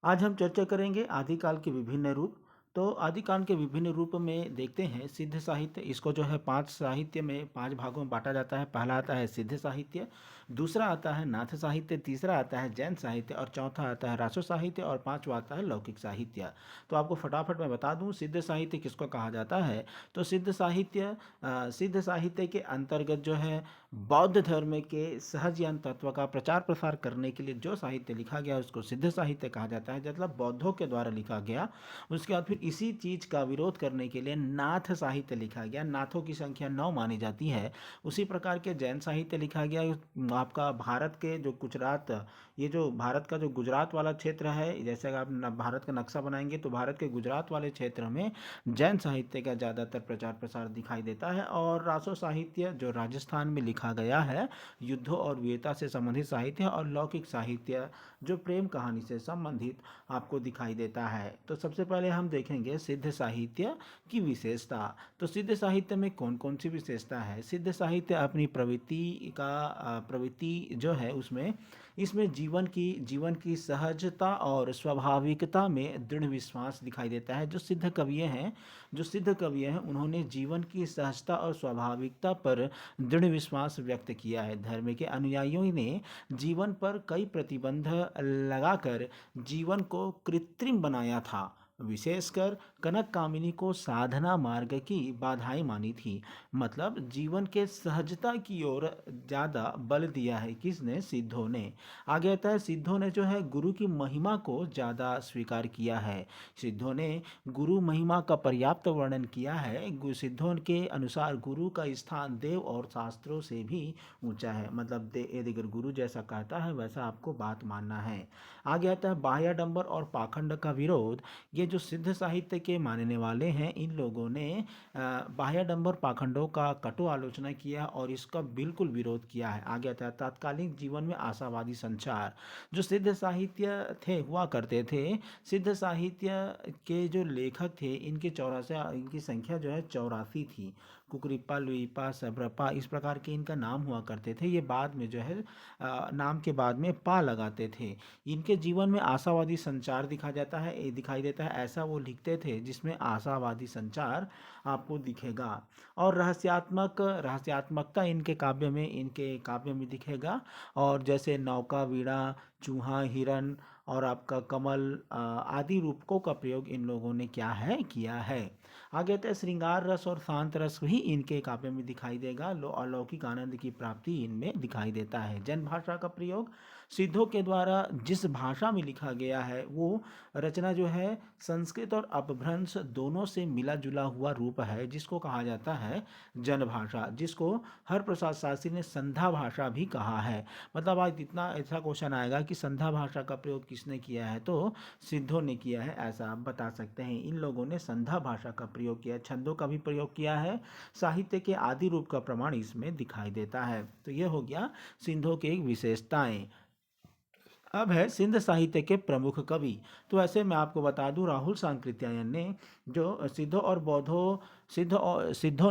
आज हम चर्चा करेंगे आदिकाल के विभिन्न रूप। तो आदिकाल के विभिन्न रूप में देखते हैं सिद्ध साहित्य। इसको जो है पांच साहित्य में, पांच भागों में बांटा जाता है। पहला आता है सिद्ध साहित्य, दूसरा आता है नाथ साहित्य, तीसरा आता है जैन साहित्य और चौथा आता है रासो साहित्य और पांचवा आता है लौकिक साहित्य। तो आपको फटाफट मैं बता दूं सिद्ध साहित्य किसको कहा जाता है। तो सिद्ध साहित्य के अंतर्गत जो है बौद्ध धर्म के सहज ज्ञान तत्व का प्रचार प्रसार करने के लिए जो साहित्य लिखा गया उसको सिद्ध साहित्य कहा जाता है, मतलब बौद्धों के द्वारा लिखा गया। उसके बाद फिर इसी चीज का विरोध करने के लिए नाथ साहित्य लिखा गया। नाथों की संख्या 9 मानी जाती है। उसी प्रकार के जैन साहित्य लिखा गया। आपका भारत के जो गुजरात, ये जो भारत का जो गुजरात वाला क्षेत्र है, जैसे अगर आप भारत का नक्शा बनाएंगे तो भारत के गुजरात वाले क्षेत्र में जैन साहित्य का ज़्यादातर प्रचार प्रसार दिखाई देता है। और रासो साहित्य जो राजस्थान में लिखा गया है, युद्धों और वीरता से संबंधित साहित्य। और लौकिक साहित्य जो प्रेम कहानी से संबंधित आपको दिखाई देता है। तो सबसे पहले हम देखेंगे सिद्ध साहित्य की विशेषता। तो सिद्ध साहित्य में कौन कौन सी विशेषता है। सिद्ध साहित्य अपनी प्रवृत्ति जो है उसमें इसमें जीवन की सहजता और स्वाभाविकता में दृढ़ विश्वास दिखाई देता है। जो सिद्ध कवि हैं उन्होंने जीवन की सहजता और स्वाभाविकता पर दृढ़ विश्वास व्यक्त किया है। धर्म के अनुयायियों ने जीवन पर कई प्रतिबंध लगाकर जीवन को कृत्रिम बनाया था। विशेषकर कनक कामिनी को साधना मार्ग की बाधाएं मानी थी। मतलब जीवन के सहजता की ओर ज़्यादा बल दिया है किसने, सिद्धों ने। आगे आता है सिद्धों ने जो है गुरु की महिमा को ज़्यादा स्वीकार किया है। सिद्धों ने गुरु महिमा का पर्याप्त वर्णन किया है। सिद्धों के अनुसार गुरु का स्थान देव और शास्त्रों से भी ऊंचा है। मतलब यदि अगर गुरु जैसा कहता है वैसा आपको बात मानना है। आगे आता है बाह्याडंबर और पाखंड का विरोध। ये जो सिद्ध साहित्य के मानने वाले हैं इन लोगों ने बाह्याडंबर पाखंडों का कटु आलोचना किया और इसका बिल्कुल विरोध किया है। आगे आता है तात्कालिक जीवन में आशावादी संचार। जो सिद्ध साहित्य थे हुआ करते थे, सिद्ध साहित्य के जो लेखक थे इनकी संख्या जो है 84 थी। कुकरिप्पा, लुइपा, सबरप्पा इस प्रकार के इनका नाम हुआ करते थे। ये बाद में जो है नाम के बाद में पा लगाते थे। इनके जीवन में आशावादी संचार दिखाई देता है। ऐसा वो लिखते थे जिसमें आशावादी संचार आपको दिखेगा। और रहस्यात्मकता इनके काव्य में दिखेगा। और जैसे नौका, वीणा, चूहा, हिरण और आपका कमल आदि रूपकों का प्रयोग इन लोगों ने क्या है किया है। आगे तो श्रृंगार रस और शांत रस भी इनके काव्य में दिखाई देगा। अलौकिक आनंद की प्राप्ति इनमें दिखाई देता है। जन भाषा का प्रयोग, सिद्धों के द्वारा जिस भाषा में लिखा गया है वो रचना जो है संस्कृत और अपभ्रंश दोनों से मिला जुला हुआ रूप है, जिसको कहा जाता है जन भाषा, जिसको हरप्रसाद शास्त्री ने संध्या भाषा भी कहा है। मतलब आज इतना ऐसा क्वेश्चन आएगा कि संध्या भाषा का प्रयोग किसने किया है, तो सिद्धों ने किया है, ऐसा आप बता सकते हैं। इन लोगों ने संध्या भाषा का प्रयोग किया है, छंदों का भी प्रयोग किया है। साहित्य के आदि रूप का प्रमाण इसमें दिखाई देता है। तो यह हो गया सिद्धों की विशेषताएं। अब है सिंध साहित्य के प्रमुख कवि। तो ऐसे मैं आपको बता दूं राहुल सांकृत्यायन ने जो सिद्धों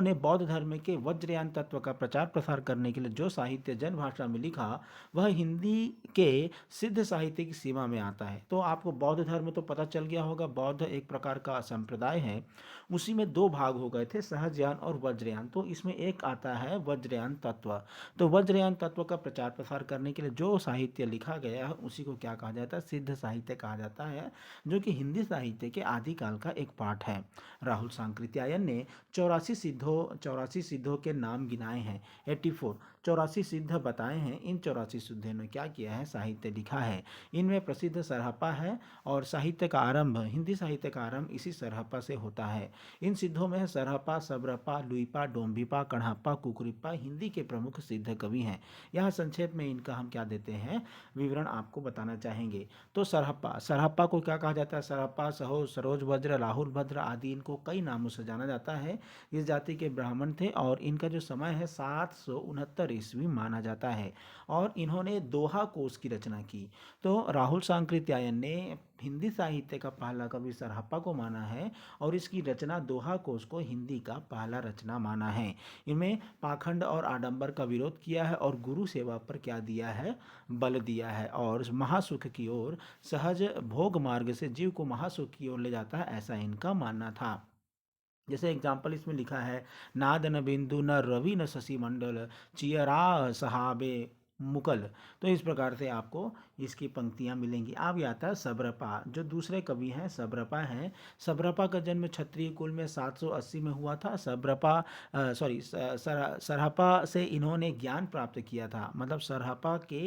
ने बौद्ध धर्म के वज्रयान तत्व का प्रचार प्रसार करने के लिए जो साहित्य जन भाषा में लिखा वह हिंदी के सिद्ध साहित्य की सीमा में आता है। तो आपको बौद्ध धर्म तो पता चल गया होगा, बौद्ध एक प्रकार का संप्रदाय है। उसी में दो भाग हो गए थे, सहजयान और वज्रयान। तो इसमें एक आता है वज्रयान तत्व। तो वज्रयान तत्व का प्रचार प्रसार करने के लिए जो साहित्य लिखा गया है उसी को क्या कहा जाता है, सिद्ध साहित्य कहा जाता है, जो कि हिंदी साहित्य के आदिकाल का एक पार्ट है। राहुल सांकृत्यायन ने 84 सिद्धों के नाम गिनाए हैं, 84 84 सिद्ध बताए हैं। इन 84 सिद्धों ने क्या किया है, साहित्य लिखा है। इनमें प्रसिद्ध सरहप्पा है और हिंदी साहित्य का आरंभ इसी सरहप्पा से होता है। इन सिद्धों में सरहप्पा, सबरप्पा, लुइपा, डोम्बिपा, कण्हप्पा, कुकुरिप्पा हिंदी के प्रमुख सिद्ध कवि हैं। यहाँ संक्षेप में इनका हम क्या देते हैं, विवरण आपको बताना चाहेंगे। तो सरहप्पा को क्या कहा जाता है, सरहप्पा, सरोज वज्र, राहुल भद्र आदि इनको कई नामों से जाना जाता है। इस जाति के ब्राह्मण थे और इनका जो समय है 769 ईस्वी माना जाता है और इन्होंने दोहा कोश की रचना की। तो राहुल सांकृत्यायन ने हिंदी साहित्य का पहला कवि सरहप्पा को माना है और इसकी रचना दोहा कोश को हिंदी का पहला रचना माना है। इनमें पाखंड और आडंबर का विरोध किया है और गुरु सेवा पर क्या दिया है, बल दिया है और महासुख की ओर, सहज भोग मार्ग से जीव को महासुख की ओर ले जाता है, ऐसा इनका मानना था। जैसे एग्जाम्पल इसमें लिखा है, नाद न बिंदु न रवि न शशि मंडल, चियरा सहाबे मुकल। तो इस प्रकार से आपको इसकी पंक्तियां मिलेंगी। अब आता है सबरपा, जो दूसरे कवि हैं सबरपा हैं। सबरपा का जन्म क्षत्रिय कुल में 780 में हुआ था। सबरपा सरहपा से इन्होंने ज्ञान प्राप्त किया था, मतलब सरहपा के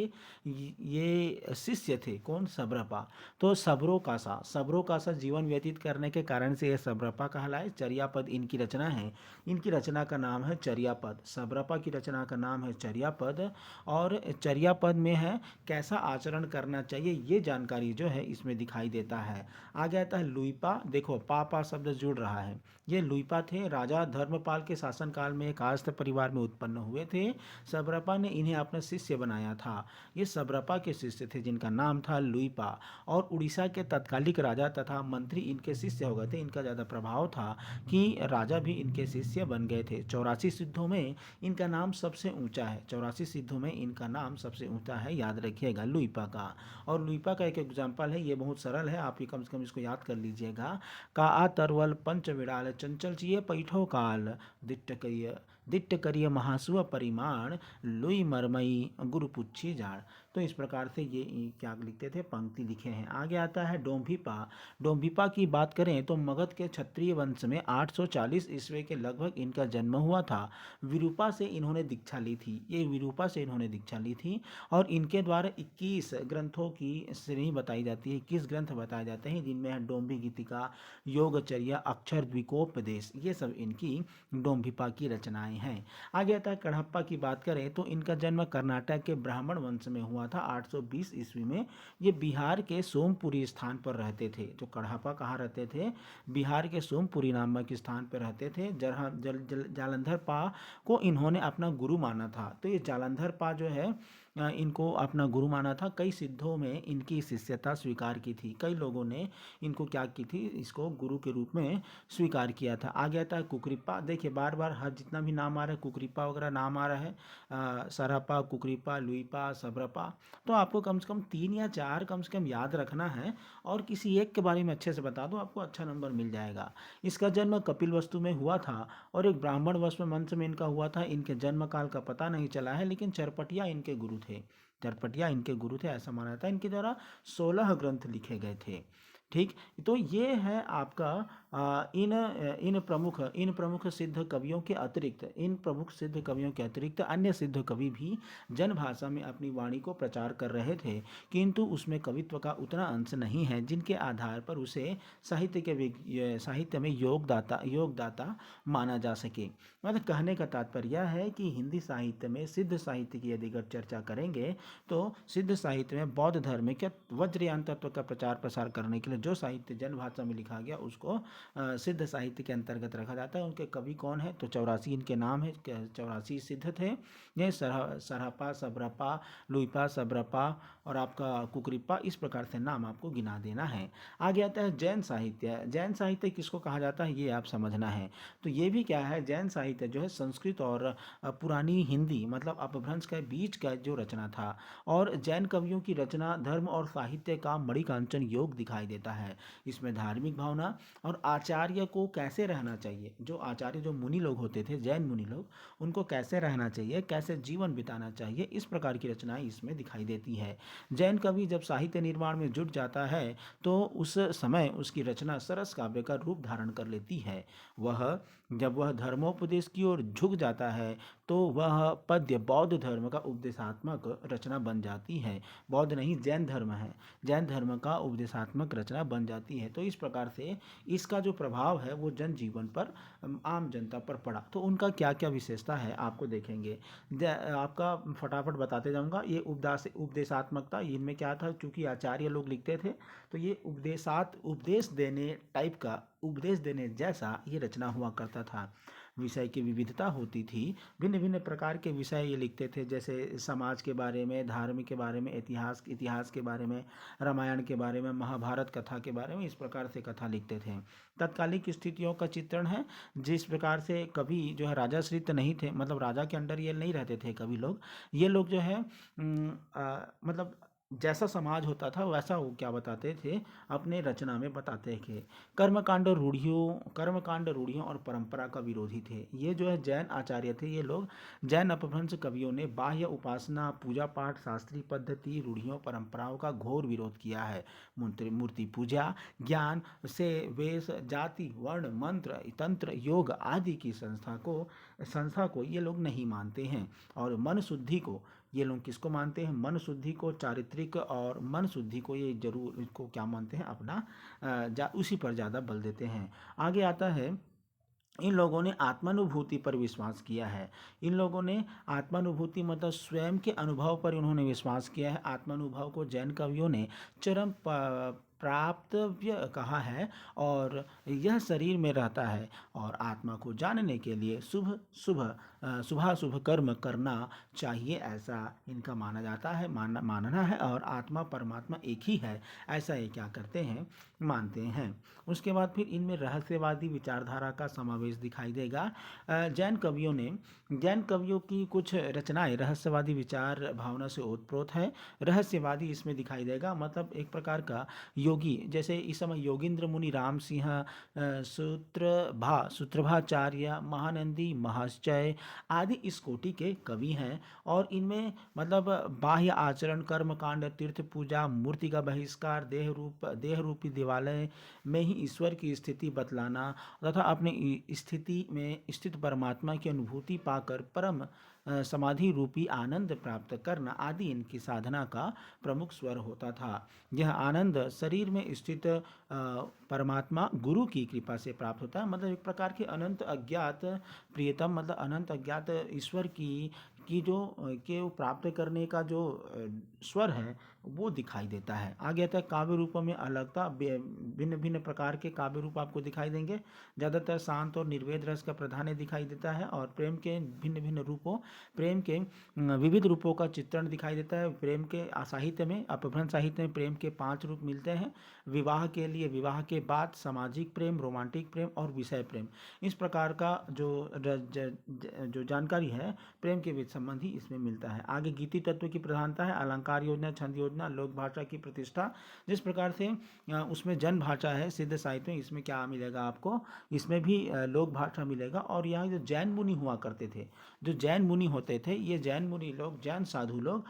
ये शिष्य थे। कौन? सबरपा। तो सबरों का सा जीवन व्यतीत करने के कारण से ये सबरपा कहलाए। चर्यापद इनकी रचना है। इनकी रचना का नाम है चर्यापद। सबरपा की रचना का नाम है चर्यापद और चर्यापद में है कैसा आचरण करना चाहिए, ये जानकारी जो है इसमें दिखाई देता है। आगे आता है लुइपा। देखो पापा शब्द जुड़ रहा है। ये लुइपा थे, राजा धर्मपाल के शासनकाल में एक कायस्थ परिवार में उत्पन्न हुए थे। सबरपा ने इन्हें अपना शिष्य बनाया था। ये सबरपा के शिष्य थे जिनका नाम था लुइपा और उड़ीसा के तत्कालिक राजा तथा मंत्री इनके शिष्य हो गए थे। इनका ज़्यादा प्रभाव था कि राजा भी इनके शिष्य बन गए थे। 84 सिद्धों में इनका नाम सबसे ऊंचा है। 84 सिद्धों में इनका नाम सबसे ऊंचा है, याद रखिएगा लुइपा का। और लुइपा का एक एग्जाम्पल है, ये बहुत सरल है, आप ही कम से कम इसको याद कर लीजिएगा। का आ तरवल पंच विड़ाल चंचल चिये पैठो काल, दिट्ट करिय महासुव परिमाण, लुई मरमई गुरु पुच्छी जाड़। तो इस प्रकार से ये क्या लिखते थे, पंक्ति लिखे हैं। आगे आता है डोम्भिपा। डोम्भिपा की बात करें तो मगध के क्षत्रिय वंश में 840 ईस्वी के लगभग इनका जन्म हुआ था। विरूपा से इन्होंने दीक्षा ली थी। ये विरूपा से इन्होंने दीक्षा ली थी और इनके द्वारा 21 ग्रंथों की श्रेणी बताई जाती है। 21 ग्रंथ बताए जाते हैं जिनमें है डोम्भी गीतिका, योगचर्या, अक्षर द्विकोपदेश, ये सब इनकी डोम्भिपा की रचनाएं हैं। आगे आता है कड़हप्पा की बात करें तो इनका जन्म कर्नाटक के ब्राह्मण वंश में हुआ था 820 ईस्वी में। ये बिहार के सोमपुरी स्थान पर रहते थे। जो कड़हप्पा कहाँ रहते थे? बिहार के सोमपुरी नामक स्थान पर रहते थे। जालंधर पा को इन्होंने अपना गुरु माना था। तो ये जालंधर पा जो है इनको अपना गुरु माना था। कई सिद्धों में इनकी शिष्यता स्वीकार की थी। कई लोगों ने इनको क्या की थी, इसको गुरु के रूप में स्वीकार किया था। आ गया था कुकरिप्पा। देखिए बार बार हर जितना भी नाम आ रहा है, कुकरिप्पा वगैरह नाम आ रहा है, सरहप्पा, कुकरिप्पा, लुइपा, सबरपा, तो आपको कम से कम 3 या 4 कम से कम याद रखना है और किसी एक के बारे में अच्छे से बता दो, आपको अच्छा नंबर मिल जाएगा। इसका जन्म कपिलवस्तु में हुआ था और एक ब्राह्मण वंश में इनका हुआ था। इनके जन्म काल का पता नहीं चला है, लेकिन चरपटिया इनके गुरु थे। चरपटिया इनके गुरु थे ऐसा माना जाता है। इनके द्वारा 16 ग्रंथ लिखे गए थे। ठीक, तो ये है आपका इन प्रमुख सिद्ध कवियों के अतिरिक्त, इन प्रमुख सिद्ध कवियों के अतिरिक्त अन्य सिद्ध कवि भी जनभाषा में अपनी वाणी को प्रचार कर रहे थे, किंतु उसमें कवित्व का उतना अंश नहीं है जिनके आधार पर उसे साहित्य में योगदाता माना जा सके। मतलब कहने का तात्पर्य है कि हिंदी साहित्य में सिद्ध साहित्य की यदि अगर चर्चा करेंगे तो सिद्ध साहित्य में बौद्ध धर्म के वज्रयान तत्व का प्रचार प्रसार करने के लिए जो साहित्य जनभाषा में लिखा गया उसको सिद्ध साहित्य के अंतर्गत रखा जाता है। उनके कवि कौन है? तो 84 इनके नाम है, 84 सिद्ध थे। ये सरहपा, सबरपा, लुइपा, सबरपा और आपका कुकरिप्पा, इस प्रकार से नाम आपको गिना देना है। आगे आता है जैन साहित्य। जैन साहित्य किसको कहा जाता है ये आप समझना है। तो ये भी क्या है, जैन साहित्य जो है संस्कृत और पुरानी हिंदी मतलब अपभ्रंश के बीच का जो रचना था और जैन कवियों की रचना धर्म और साहित्य का मणिकांचन योग दिखाई देता है। इसमें धार्मिक भावना और आचार्य को कैसे रहना चाहिए, जो आचार्य जो मुनि लोग होते थे, जैन मुनि लोग, उनको कैसे रहना चाहिए, कैसे जीवन बिताना चाहिए, इस प्रकार की रचनाएं इसमें दिखाई देती है। जैन कवि जब साहित्य निर्माण में जुट जाता है तो उस समय उसकी रचना सरस काव्य का रूप धारण कर लेती है। जब वह धर्मोपदेश की ओर झुक जाता है तो वह पद्य बौद्ध धर्म का उपदेशात्मक रचना बन जाती है। बौद्ध नहीं, जैन धर्म है, जैन धर्म का उपदेशात्मक रचना रचना बन जाती है। तो इस प्रकार से इसका जो प्रभाव है वो जनजीवन पर, आम जनता पर पड़ा। तो उनका क्या क्या विशेषता है आपको देखेंगे, आपका फटाफट बताते जाऊंगा। ये उपदेशात्मकता, इनमें क्या था, चूंकि आचार्य लोग लिखते थे तो ये उपदेश देने टाइप का, उपदेश देने जैसा ये रचना हुआ करता था। विषय की विविधता होती थी, भिन्न भिन्न प्रकार के विषय ये लिखते थे, जैसे समाज के बारे में, धर्म के बारे में, इतिहास के बारे में, रामायण के बारे में, महाभारत कथा के बारे में, इस प्रकार से कथा लिखते थे। तत्कालिक स्थितियों का चित्रण है, जिस प्रकार से कभी जो है राजाश्रित नहीं थे, मतलब राजा के अंडर ये नहीं रहते थे कभी लोग, ये लोग जो है मतलब जैसा समाज होता था वैसा वो क्या बताते थे, अपने रचना में बताते थे। कर्मकांड रूढ़ियों और परंपरा का विरोधी थे। ये जो है जैन आचार्य थे, ये लोग जैन अपभ्रंश कवियों ने बाह्य उपासना, पूजा पाठ, शास्त्रीय पद्धति, रूढ़ियों, परंपराओं का घोर विरोध किया है। मूर्ति पूजा, ज्ञान से वेश, जाति, वर्ण, मंत्र, तंत्र, योग आदि की संस्था को ये लोग नहीं मानते हैं। और मन शुद्धि को ये लोग किसको मानते हैं, मन शुद्धि को, चारित्रिक और मन शुद्धि को ये जरूर इसको क्या मानते हैं, अपना उसी पर ज़्यादा बल देते हैं। आगे आता है, इन लोगों ने आत्मानुभूति पर विश्वास किया है। इन लोगों ने आत्मानुभूति मतलब स्वयं के अनुभव पर उन्होंने विश्वास किया है। आत्मानुभव को जैन कवियों ने चरम प्राप्तव्य कहा है, और यह शरीर में रहता है, और आत्मा को जानने के लिए शुभाशुभ कर्म करना चाहिए, ऐसा इनका माना जाता है, मानना है। और आत्मा परमात्मा एक ही है, ऐसा ये क्या करते हैं, मानते हैं। उसके बाद फिर इनमें रहस्यवादी विचारधारा का समावेश दिखाई देगा। जैन कवियों की कुछ रचनाएं रहस्यवादी विचार भावना से ओतप्रोत है। रहस्यवादी इसमें दिखाई देगा, मतलब एक प्रकार का योगी, जैसे इस समय योगींद्र मुनि, राम सिंह, सूत्रभाचार्य, महानंदी, महाश्चय आदि इस कोटि के कवि हैं। और इनमें मतलब बाह्य आचरण, कर्मकांड, तीर्थ पूजा, मूर्ति का बहिष्कार, देह रूपी देवालय में ही ईश्वर की स्थिति बतलाना तथा अपने स्थिति में स्थित परमात्मा की अनुभूति पाकर परम समाधि रूपी आनंद प्राप्त करना आदि इनकी साधना का प्रमुख स्वर होता था। यह आनंद शरीर में स्थित परमात्मा गुरु की कृपा से प्राप्त होता है, मतलब एक प्रकार के अनंत अज्ञात प्रियतम, मतलब अनंत अज्ञात ईश्वर की जो के प्राप्त करने का जो स्वर है वो दिखाई देता है। आगे आता है काव्य रूपों में अलगता, भिन्न भिन्न प्रकार के काव्य रूप आपको दिखाई देंगे। ज़्यादातर शांत और निर्वेद रस का प्राधान्य दिखाई देता है, और प्रेम के भिन्न भिन्न रूपों, प्रेम के विविध रूपों का चित्रण दिखाई देता है। प्रेम के साहित्य में, अपभ्रंश साहित्य में प्रेम के 5 रूप मिलते हैं। विवाह के लिए, विवाह के बाद, सामाजिक प्रेम, रोमांटिक प्रेम और विषय प्रेम, इस प्रकार का जो जानकारी है प्रेम के संबंधी इसमें मिलता है। आगे गीति तत्व की प्रधानता है, अलंकार योजना, छंद योजना, लोक भाषा की प्रतिष्ठा, जिस प्रकार से उसमें जन भाषा है सिद्ध साहित्य में, इसमें क्या मिलेगा आपको, इसमें भी लोक भाषा मिलेगा। और यहाँ जो जैन मुनि हुआ करते थे, जो जैन मुनि होते थे, ये जैन मुनि लोग, जैन साधु लोग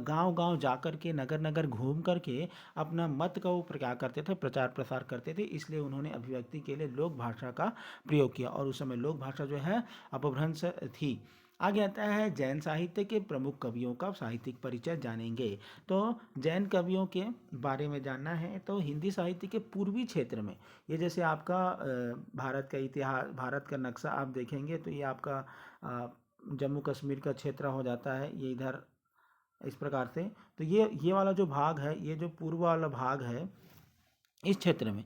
गांव गांव जाकर के, नगर नगर घूम करके अपना मत का वो क्या करते थे, प्रचार प्रसार करते थे। इसलिए उन्होंने अभिव्यक्ति के लिए लोक भाषा का प्रयोग किया, और उस समय लोक भाषा जो है अपभ्रंश थी। आगे आता है जैन साहित्य के प्रमुख कवियों का साहित्यिक परिचय जानेंगे। तो जैन कवियों के बारे में जानना है तो हिंदी साहित्य के पूर्वी क्षेत्र में, ये जैसे आपका भारत का इतिहास, भारत का नक्शा आप देखेंगे तो ये आपका जम्मू कश्मीर का क्षेत्र हो जाता है, ये इधर इस प्रकार से। तो ये वाला जो भाग है, ये जो पूर्व वाला भाग है, इस क्षेत्र में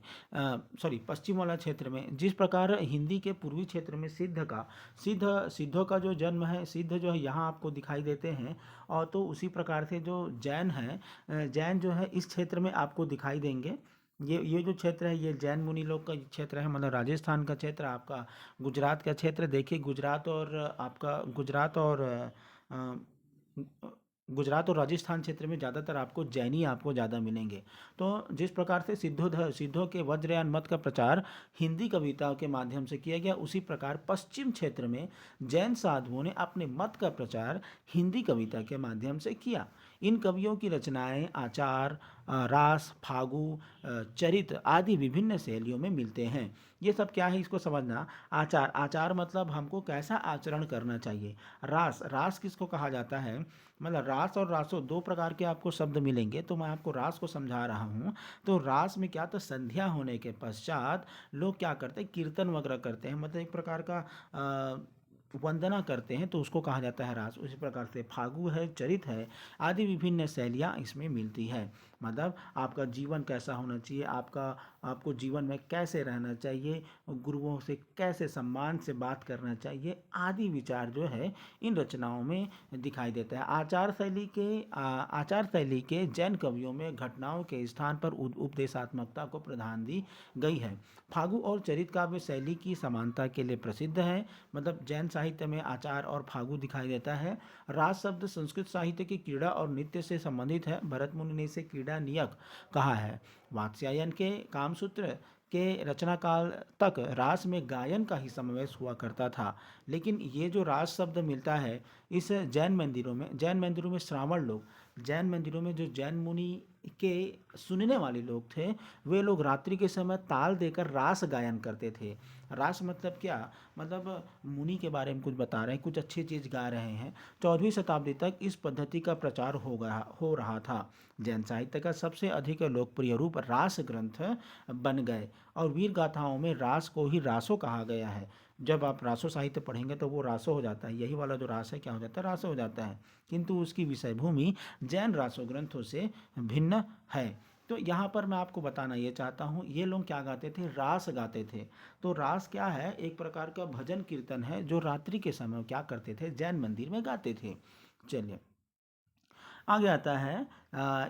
पश्चिम वाला क्षेत्र में, जिस प्रकार हिंदी के पूर्वी क्षेत्र में सिद्धों का जो जन्म है, सिद्ध जो है यहाँ आपको दिखाई देते हैं। और तो उसी प्रकार से जो जैन है, जैन जो है इस क्षेत्र में आपको दिखाई देंगे। ये जो क्षेत्र है ये जैन मुनि लोग का क्षेत्र है, मतलब राजस्थान का क्षेत्र, आपका गुजरात का क्षेत्र। देखिए गुजरात और राजस्थान क्षेत्र में ज़्यादातर आपको जैनी आपको ज़्यादा मिलेंगे। तो जिस प्रकार से सिद्धों के वज्रयान मत का प्रचार हिंदी कविताओं के माध्यम से किया गया, उसी प्रकार पश्चिम क्षेत्र में जैन साधुओं ने अपने मत का प्रचार हिंदी कविता के माध्यम से किया। इन कवियों की रचनाएं आचार, रास, फागु, चरित आदि विभिन्न शैलियों में मिलते हैं। ये सब क्या है इसको समझना। आचार, आचार मतलब हमको कैसा आचरण करना चाहिए। रास, रास किसको कहा जाता है, मतलब रास और रासो दो प्रकार के आपको शब्द मिलेंगे, तो मैं आपको रास को समझा रहा हूँ। तो रास में क्या, तो संध्या होने के पश्चात लोग क्या करते हैं, कीर्तन वगैरह करते हैं, मतलब एक प्रकार का वंदना करते हैं, तो उसको कहा जाता है रास। उसी प्रकार से फागु है, चरित है, आदि विभिन्न शैलियाँ इसमें मिलती है। मतलब आपका जीवन कैसा होना चाहिए, आपको जीवन में कैसे रहना चाहिए, गुरुओं से कैसे सम्मान से बात करना चाहिए, आदि विचार जो है इन रचनाओं में दिखाई देता है। आचार शैली के जैन कवियों में घटनाओं के स्थान पर उपदेशात्मकता को प्रधान दी गई है। फागु और चरित काव्य शैली की समानता के लिए प्रसिद्ध है। मतलब जैन साहित्य में आचार और फागु दिखाई देता है। रास शब्द संस्कृत साहित्य की क्रीड़ा और नृत्य से संबंधित है। भरत मुनि ने इसे क्रीड़ा नियक कहा है। वात्स्यायन के कामसूत्र के रचना काल तक रास में गायन का ही समावेश हुआ करता था। लेकिन ये जो रास शब्द मिलता है इस जैन मंदिरों में श्रावण लोग, जैन मंदिरों में जो जैन मुनि के सुनने वाले लोग थे, वे लोग रात्रि के समय ताल देकर रास गायन करते थे। रास मतलब क्या, मतलब मुनि के बारे में कुछ बता रहे हैं, कुछ अच्छी चीज़ गा रहे हैं। 14वीं शताब्दी तक इस पद्धति का प्रचार हो रहा था। जैन साहित्य का सबसे अधिक लोकप्रिय रूप रास ग्रंथ बन गए और वीर गाथाओं में रास को ही रासो कहा गया है। जब आप रासो साहित्य पढ़ेंगे तो वो रासो हो जाता है, यही वाला जो रास है क्या हो जाता है, रासो हो जाता है। किंतु उसकी विषय भूमि जैन रासो ग्रंथों से भिन्न है। तो यहाँ पर मैं आपको बताना ये चाहता हूँ, ये लोग क्या गाते थे, रास गाते थे। तो रास क्या है, एक प्रकार का भजन कीर्तन है जो रात्रि के समय क्या करते थे, जैन मंदिर में गाते थे। चलिए आगे आता है,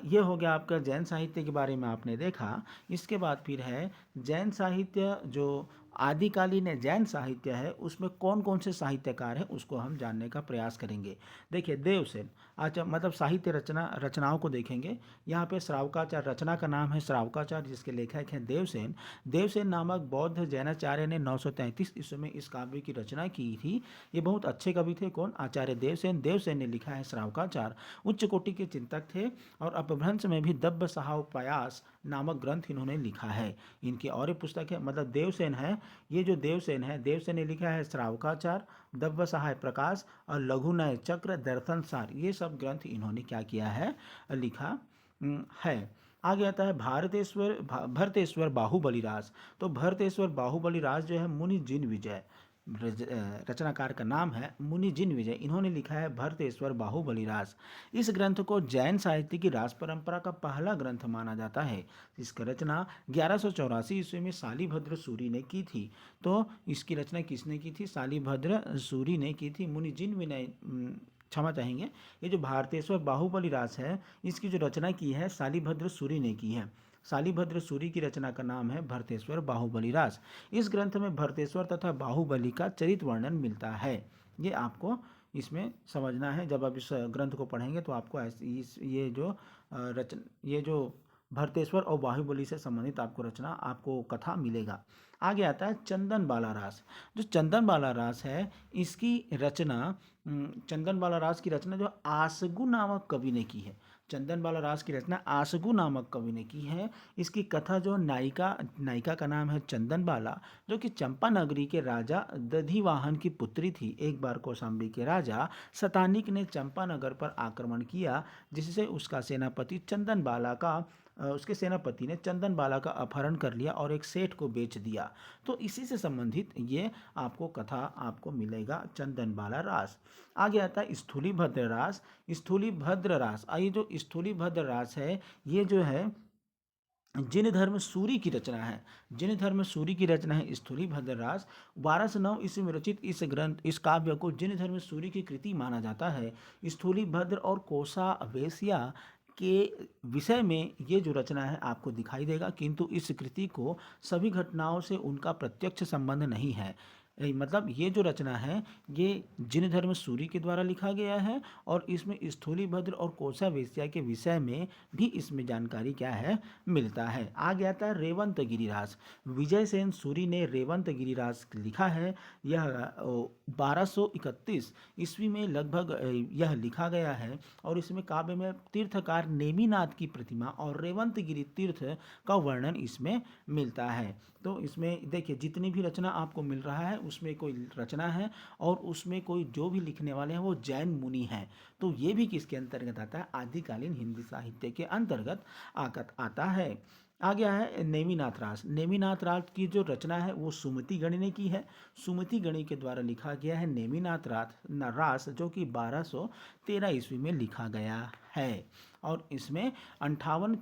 ये हो गया आपका जैन साहित्य के बारे में आपने देखा। इसके बाद फिर है जैन साहित्य, जो आदिकालीन जैन साहित्य है उसमें कौन कौन से साहित्यकार हैं उसको हम जानने का प्रयास करेंगे। देखिए देवसेन, अच्छा मतलब साहित्य रचनाओं को देखेंगे। यहाँ पे श्रावकाचार्य, रचना का नाम है श्रावकाचार्य, जिसके लेखक हैं देवसेन। देवसेन नामक बौद्ध जैनाचार्य ने 933 ईस्वी में इस काव्य की रचना की थी। ये बहुत अच्छे कवि थे। कौन, आचार्य देवसेन। देवसेन ने लिखा है श्रावकाचार्य, उच्च कोटि के चिंतक थे और अपभ्रंश में भी दब्ब सहाउपयास नामक ग्रंथ इन्होंने लिखा है। इनकी और एक पुस्तक है, मतलब देवसेन है, ये जो देवसेन है, देवसेन ने लिखा है श्रावकाचार, दब्ब सहाय प्रकाश और लघुनय चक्र, दर्शन सार, ये सब ग्रंथ इन्होंने क्या किया है, लिखा है। आगे आता है भरतेश्वर बाहुबलिराज। तो भरतेश्वर बाहुबलिराज जो है मुनि जिन विजय, रचनाकार का नाम है मुनि जिन विजय, इन्होंने लिखा है भरतेश्वर बाहुबलिराज। इस ग्रंथ को जैन साहित्य की रास परंपरा का पहला ग्रंथ माना जाता है। इसकी रचना 1184 ईस्वी में शालिभद्र सूरी ने की थी। तो इसकी रचना किसने की थी, शालिभद्र सूरी ने की थी। मुनि जिन विनय क्षमा चाहेंगे, ये जो भारतेश्वर बाहुबलिराज है इसकी जो रचना की है शालिभद्र सूरी ने की है। शालिभद्र सूरी की रचना का नाम है भरतेश्वर बाहुबलिराज। इस ग्रंथ में भरतेश्वर तथा बाहुबली का चरित वर्णन मिलता है। ये आपको इसमें समझना है। जब आप इस ग्रंथ को पढ़ेंगे तो आपको ये जो भरतेश्वर और बाहुबली से संबंधित आपको रचना, आपको कथा मिलेगा। आगे आता है चंदन बाला रास। जो चंदन बाला रास है इसकी रचना, चंदन बाला रास की रचना जो आसगु नामक कवि ने की है। चंदन बाला रास की रचना आसगु नामक कवि ने की है। इसकी कथा जो नायिका का नाम है चंदन बाला, जो कि चंपा नगरी के राजा दधिवाहन की पुत्री थी। एक बार कौशाम्बी के राजा शतानिक ने चंपा नगर पर आक्रमण किया, जिससे उसके सेनापति ने चंदन बाला का अपहरण कर लिया और एक सेठ को बेच दिया। तो इसी से संबंधित ये आपको कथा आपको मिलेगा, चंदन बाला रास। आगे आता है स्थूलीभद्र रास। स्थूलीभद्र रास, ये जो स्थूलीभद्र रास है ये जो है जिन धर्म सूरी की रचना है। जिन धर्म सूरी की रचना है स्थूलीभद्र रास। 1209 ईस्वी में रचित इस काव्य को जिन धर्म सूरी की कृति माना जाता है। स्थूलीभद्र और कोसा वेश्या के विषय में ये जो रचना है आपको दिखाई देगा, किंतु इस कृति को सभी घटनाओं से उनका प्रत्यक्ष संबंध नहीं है। मतलब ये जो रचना है ये जिनधर्म सूरी के द्वारा लिखा गया है और इसमें स्थूलीभद्र और कोसा वेश्या के विषय में भी इसमें जानकारी क्या है मिलता है। आगे आता है रेवंत गिरिराज। विजय सेन सूरी ने रेवंत गिरिराज लिखा है। यह 1231 ईस्वी में लगभग यह लिखा गया है और इसमें काव्य में तीर्थकार नेमिनाथ की प्रतिमा और रेवंत गिरि तीर्थ का वर्णन इसमें मिलता है। तो इसमें देखिए जितनी भी रचना आपको मिल रहा है उसमें कोई रचना है और उसमें कोई जो भी लिखने वाले हैं वो जैन मुनि हैं। तो ये भी किसके अंतर्गत आता है? आदिकालीन हिंदी साहित्य के अंतर्गत आता है। आ गया है नेमिनाथ रास। नेमिनाथ रास की जो रचना है वो सुमति गणी ने की है। सुमति गणी के द्वारा लिखा गया है नेमिनाथ रास जो कि 1213 ईस्वी में लिखा गया है और इसमें 58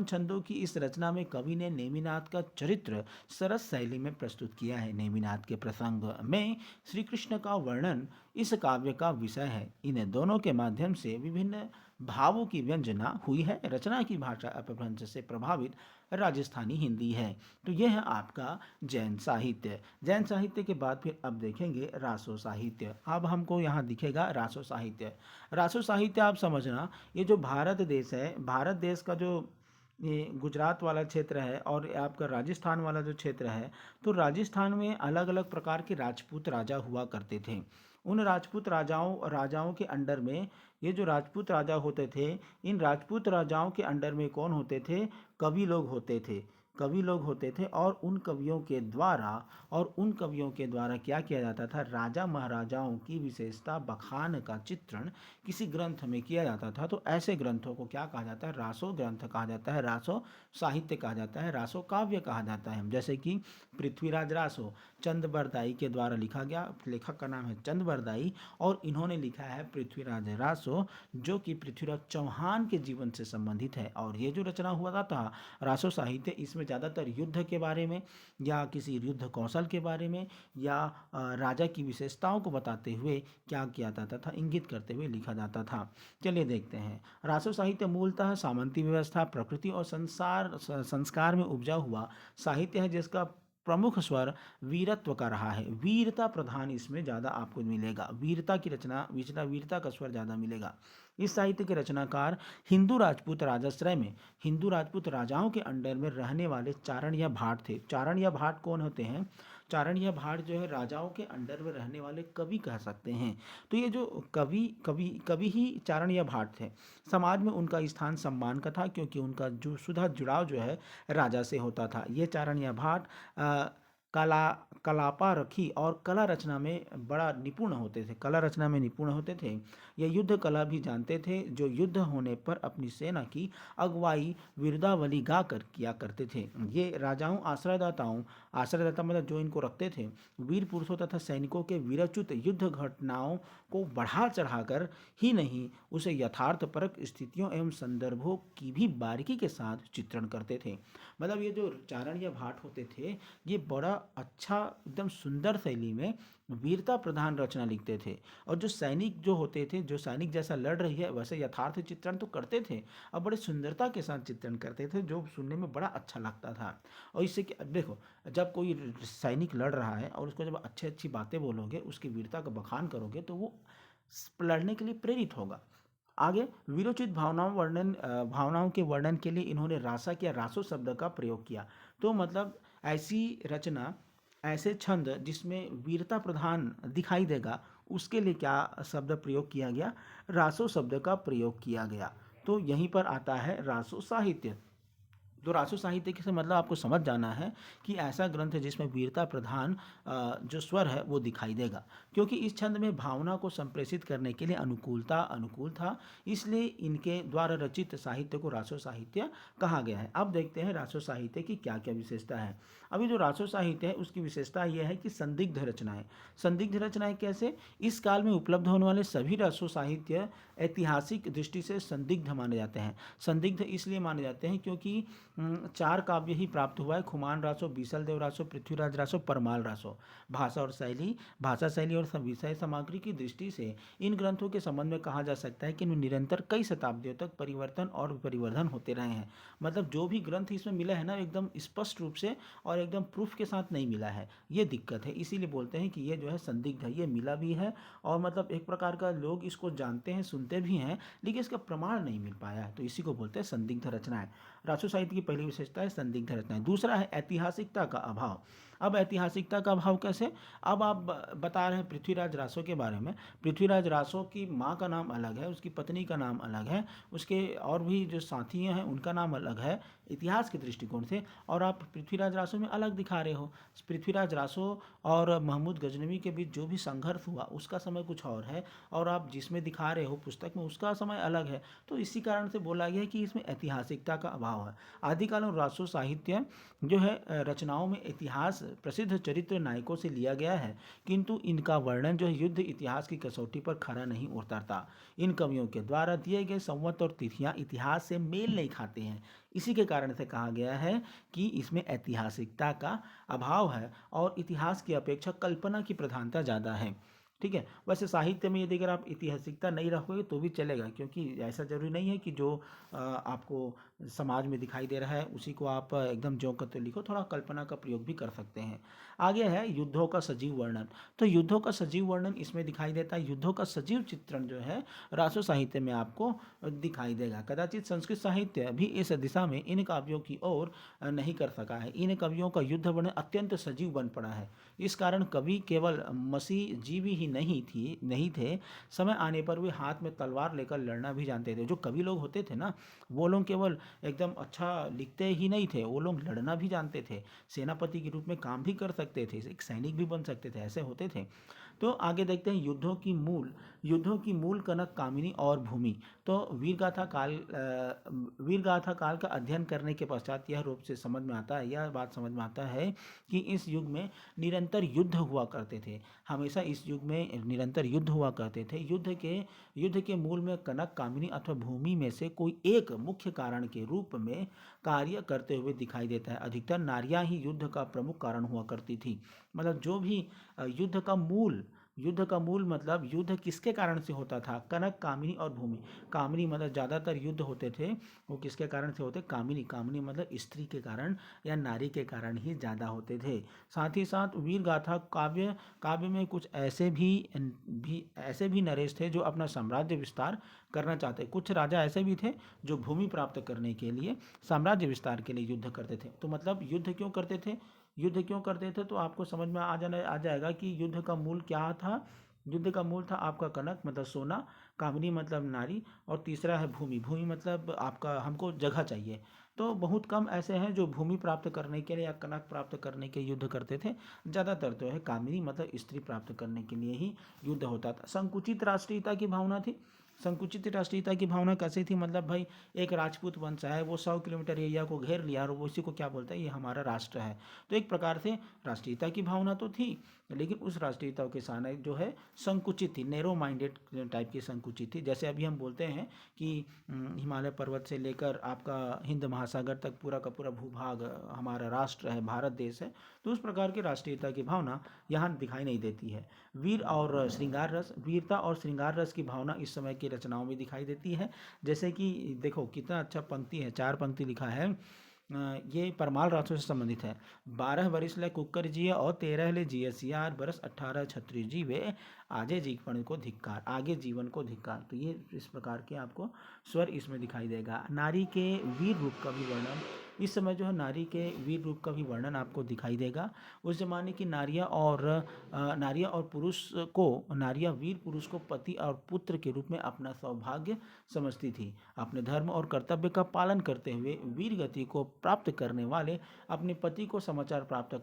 छंदों की इस रचना में कवि ने नेमिनाथ का चरित्र सरस शैली में प्रस्तुत किया है। नेमिनाथ के प्रसंग में श्री कृष्ण का वर्णन इस काव्य का विषय है। इन दोनों के माध्यम से विभिन्न भावों की व्यंजना हुई है। रचना की भाषा अपभ्रंश से प्रभावित राजस्थानी हिंदी है। तो यह है आपका जैन साहित्य। जैन साहित्य के बाद फिर अब देखेंगे रासो साहित्य। अब हमको यहाँ दिखेगा रासो साहित्य। रासो साहित्य आप समझना, ये जो भारत देश है, भारत देश का जो ये गुजरात वाला क्षेत्र है और आपका राजस्थान वाला जो क्षेत्र है, तो राजस्थान में अलग अलग प्रकार के राजपूत राजा हुआ करते थे। उन राजपूत राजाओं के अंडर में ये जो राजपूत राजा होते थे, इन राजपूत राजाओं के अंडर में कौन होते थे? कवि लोग होते थे। कवि लोग होते थे और उन कवियों के द्वारा क्या किया जाता था? राजा महाराजाओं की विशेषता बखान का चित्रण किसी ग्रंथ में किया जाता था। तो ऐसे ग्रंथों को क्या कहा जाता है? रासो ग्रंथ कहा जाता है, रासो साहित्य कहा जाता है, रासो काव्य कहा जाता है। जैसे कि पृथ्वीराज रासो चंद बरदाई के द्वारा लिखा गया। लेखक का नाम है चंद बरदाई और इन्होंने लिखा है पृथ्वीराज रासो, जो कि पृथ्वीराज चौहान के जीवन से संबंधित है। और ये जो रचना हुआ था रासो साहित्य, इसमें ज़्यादातर युद्ध के बारे में या किसी युद्ध कौशल के बारे में या राजा की विशेषताओं को बताते हुए क्या किया जाता था? इंगित करते हुए लिखा जाता था। चलिए देखते हैं। रासो साहित्य मूलतः सामंती व्यवस्था, प्रकृति और संस्कार में उपजा हुआ साहित्य है, जिसका प्रमुख स्वर वीरत्व का रहा है। वीरता प्रधान इसमें ज़्यादा आपको मिलेगा। वीरता का स्वर ज़्यादा मिलेगा। इस साहित्य के रचनाकार हिंदू राजपूत राजाश्रय में हिंदू राजपूत राजाओं के अंडर में रहने वाले चारण या भाट थे। चारण या भाट कौन होते हैं? चारण या भाट जो है राजाओं के अंडर में रहने वाले कवि कह सकते हैं। तो ये जो कवि ही चारण या भाट थे। समाज में उनका स्थान सम्मान का था क्योंकि उनका जो सुधा जुड़ाव जो है राजा से होता था। ये चारण या भाट कलापा रखी और कला रचना में बड़ा निपुण होते थे। कला रचना में निपुण होते थे। ये युद्ध कला भी जानते थे, जो युद्ध होने पर अपनी सेना की अगुवाई वीरदावली गाकर किया करते थे। ये राजाओं आश्रयदाता मतलब जो इनको रखते थे, वीर पुरुषों तथा सैनिकों के वीरोचित युद्ध घटनाओं को बढ़ा चढ़ाकर ही नहीं, उसे यथार्थपरक स्थितियों एवं संदर्भों की भी बारीकी के साथ चित्रण करते थे। मतलब ये जो चारण या भाट होते थे, ये बड़ा अच्छा एकदम सुंदर शैली में वीरता प्रधान रचना लिखते थे। और जो सैनिक जो होते थे, जो सैनिक जैसा लड़ रही है वैसे यथार्थ चित्रण तो करते थे और बड़े सुंदरता के साथ चित्रण करते थे, जो सुनने में बड़ा अच्छा लगता था। और इससे कि देखो, जब कोई सैनिक लड़ रहा है और उसको जब अच्छी बातें बोलोगे, उसकी वीरता का बखान करोगे, तो वो लड़ने के लिए प्रेरित होगा। आगे वीरोचित भावनाओं के वर्णन के लिए इन्होंने रासा या रासो शब्द का प्रयोग किया। तो मतलब ऐसी रचना, ऐसे छंद जिसमें वीरता प्रधान दिखाई देगा, उसके लिए क्या शब्द प्रयोग किया गया? रासो शब्द का प्रयोग किया गया। तो यहीं पर आता है रासो साहित्य। तो रासो साहित्य से मतलब आपको समझ जाना है कि ऐसा ग्रंथ है जिसमें वीरता प्रधान जो स्वर है वो दिखाई देगा, क्योंकि इस छंद में भावना को संप्रेषित करने के लिए अनुकूल था, इसलिए इनके द्वारा रचित साहित्य को रासो साहित्य कहा गया है। अब देखते हैं रासो साहित्य की क्या क्या विशेषता है। अभी जो रासो साहित्य है उसकी विशेषता यह है कि संदिग्ध रचनाएं कैसे? इस काल में उपलब्ध होने वाले सभी रासो साहित्य ऐतिहासिक दृष्टि से संदिग्ध माने जाते हैं। संदिग्ध इसलिए माने जाते हैं क्योंकि चार काव्य ही प्राप्त हुआ है, खुमान रासो, बीसल देव रासो, पृथ्वीराज रासो, परमाल रासो। भाषा शैली और विषय सामग्री की दृष्टि से इन ग्रंथों के संबंध में कहा जा सकता है कि इनमें निरंतर कई शताब्दियों तक परिवर्तन और परिवर्धन होते रहे हैं। मतलब जो भी ग्रंथ इसमें मिला है ना, एकदम स्पष्ट रूप से और एकदम प्रूफ के साथ नहीं मिला है, ये दिक्कत है। इसीलिए बोलते हैं कि ये जो है संदिग्ध है, ये मिला भी है और मतलब एक प्रकार का लोग इसको जानते हैं, सुनते भी हैं, लेकिन इसका प्रमाण नहीं मिल पाया है, तो इसी को बोलते हैं संदिग्ध रचनाएं। राष्ट्र साहित्य की पहली विशेषता है संदिग्ध रचनाएं। दूसरा है ऐतिहासिकता का अभाव। अब ऐतिहासिकता का अभाव कैसे? अब आप बता रहे हैं पृथ्वीराज रासो के बारे में। पृथ्वीराज रासो की माँ का नाम अलग है, उसकी पत्नी का नाम अलग है, उसके और भी जो साथी हैं उनका नाम अलग है इतिहास के दृष्टिकोण से, और आप पृथ्वीराज रासो में अलग दिखा रहे हो। पृथ्वीराज रासो और महमूद गजनवी के बीच जो भी संघर्ष हुआ उसका समय कुछ और है, और आप जिसमें दिखा रहे हो पुस्तक में उसका समय अलग है। तो इसी कारण से बोला गया है कि इसमें ऐतिहासिकता का अभाव है। आदिकाल और रासो साहित्य जो है रचनाओं में इतिहास प्रसिद्ध चरित्र नायकों से लिया गया है, किंतु इनका वर्णन जो है युद्ध इतिहास की कसौटी पर खरा नहीं उतरता। इन कवियों के द्वारा दिए गए संवत और तिथियां इतिहास से मेल नहीं खाते हैं। इसी के कारण से कहा गया है कि इसमें ऐतिहासिकता का अभाव है और इतिहास की अपेक्षा कल्पना की प्रधानता ज़्यादा है। ठीक है। वैसे साहित्य में यदि अगर आप ऐतिहासिकता नहीं रखोगे तो भी चलेगा, क्योंकि ऐसा जरूरी नहीं है कि जो आपको समाज में दिखाई दे रहा है उसी को आप एकदम ज्यों का त्यों लिखो, थोड़ा कल्पना का प्रयोग भी कर सकते हैं। आगे है युद्धों का सजीव वर्णन। तो युद्धों का सजीव वर्णन इसमें दिखाई देता है। युद्धों का सजीव चित्रण जो है रासो साहित्य में आपको दिखाई देगा। कदाचित संस्कृत साहित्य भी इस दिशा में इन काव्यों की ओर नहीं कर सका है। इन कवियों का युद्ध वर्णन अत्यंत सजीव बन पड़ा है। इस कारण कवि केवल मसीह जीवी ही नहीं थे, समय आने पर वे हाथ में तलवार लेकर लड़ना भी जानते थे। जो कवि लोग होते थे ना, वो लोग केवल एकदम अच्छा लिखते ही नहीं थे, वो लोग लड़ना भी जानते थे, सेनापति के रूप में काम भी कर सकते थे, एक सैनिक भी बन सकते थे, ऐसे होते थे। तो आगे देखते हैं युद्धों की मूल कनक, कामिनी और भूमि। तो वीर गाथा काल का अध्ययन करने के पश्चात यह रूप से समझ में आता है, यह बात समझ में आता है कि इस युग में निरंतर युद्ध हुआ करते थे। हमेशा इस युग में निरंतर युद्ध हुआ करते थे। युद्ध के मूल में कनक, कामिनी अथवा भूमि में से कोई एक मुख्य कारण के रूप में कार्य करते हुए दिखाई देता है। अधिकतर नारियां ही युद्ध का प्रमुख कारण हुआ करती थी। मतलब जो भी युद्ध का मूल मतलब युद्ध किसके कारण से होता था? कनक, कामिनी और भूमि। कामिनी मतलब ज़्यादातर युद्ध होते थे वो किसके कारण से होते? कामिनी मतलब स्त्री के कारण या नारी के कारण ही ज़्यादा होते थे। साथ ही साथ वीर गाथा काव्य में कुछ ऐसे भी नरेश थे जो अपना साम्राज्य विस्तार करना चाहते। कुछ राजा ऐसे भी थे जो भूमि प्राप्त करने के लिए साम्राज्य विस्तार के लिए युद्ध करते थे। तो मतलब युद्ध क्यों करते थे तो आपको समझ में आ जाएगा कि युद्ध का मूल क्या था। युद्ध का मूल था आपका कनक मतलब सोना, कामिनी मतलब नारी, और तीसरा है भूमि। भूमि मतलब आपका हमको जगह चाहिए। तो बहुत कम ऐसे हैं जो भूमि प्राप्त करने के लिए या कनक प्राप्त करने के युद्ध करते थे। ज़्यादातर तो है कामिनी मतलब स्त्री प्राप्त करने के लिए ही युद्ध होता था। संकुचित राष्ट्रीयता की भावना थी। संकुचित राष्ट्रीयता की भावना कैसी थी? मतलब भाई एक राजपूत वंश है, वो 100 किलोमीटर एरिया को घेर लिया और वो इसी को क्या बोलता है, ये हमारा राष्ट्र है। तो एक प्रकार से राष्ट्रीयता की भावना तो थी, लेकिन उस राष्ट्रीयता के साथ जो है संकुचित थी, नैरो माइंडेड टाइप की संकुचित थी। जैसे अभी हम बोलते हैं कि हिमालय पर्वत से लेकर आपका हिंद महासागर तक पूरा का पूरा भूभाग हमारा राष्ट्र है, भारत देश है। तो उस प्रकार की राष्ट्रीयता की भावना यहाँ दिखाई नहीं देती है। वीरता और श्रृंगार रस की भावना इस समय की रचनाओं में दिखाई देती है। जैसे कि देखो कितना अच्छा पंक्ति है, 4 पंक्ति लिखा है। ये परमाल रासों से संबंधित है। 12 वर्ष ले कुकर जिए और 13 ले जिए सियार, बरस 18 छत्री जीवे, आगे जीवन को धिक्कार। तो ये इस प्रकार के आपको स्वर इसमें दिखाई देगा। नारी के वीर रूप का भी वर्णन इस समय जो है नारी के वीर रूप का भी वर्णन आपको दिखाई देगा। उस जमाने की नारियां वीर पुरुष को पति और पुत्र के रूप में अपना सौभाग्य समझती थी। अपने धर्म और कर्तव्य का पालन करते हुए वीर गति को प्राप्त करने वाले अपने पति को समाचार प्राप्त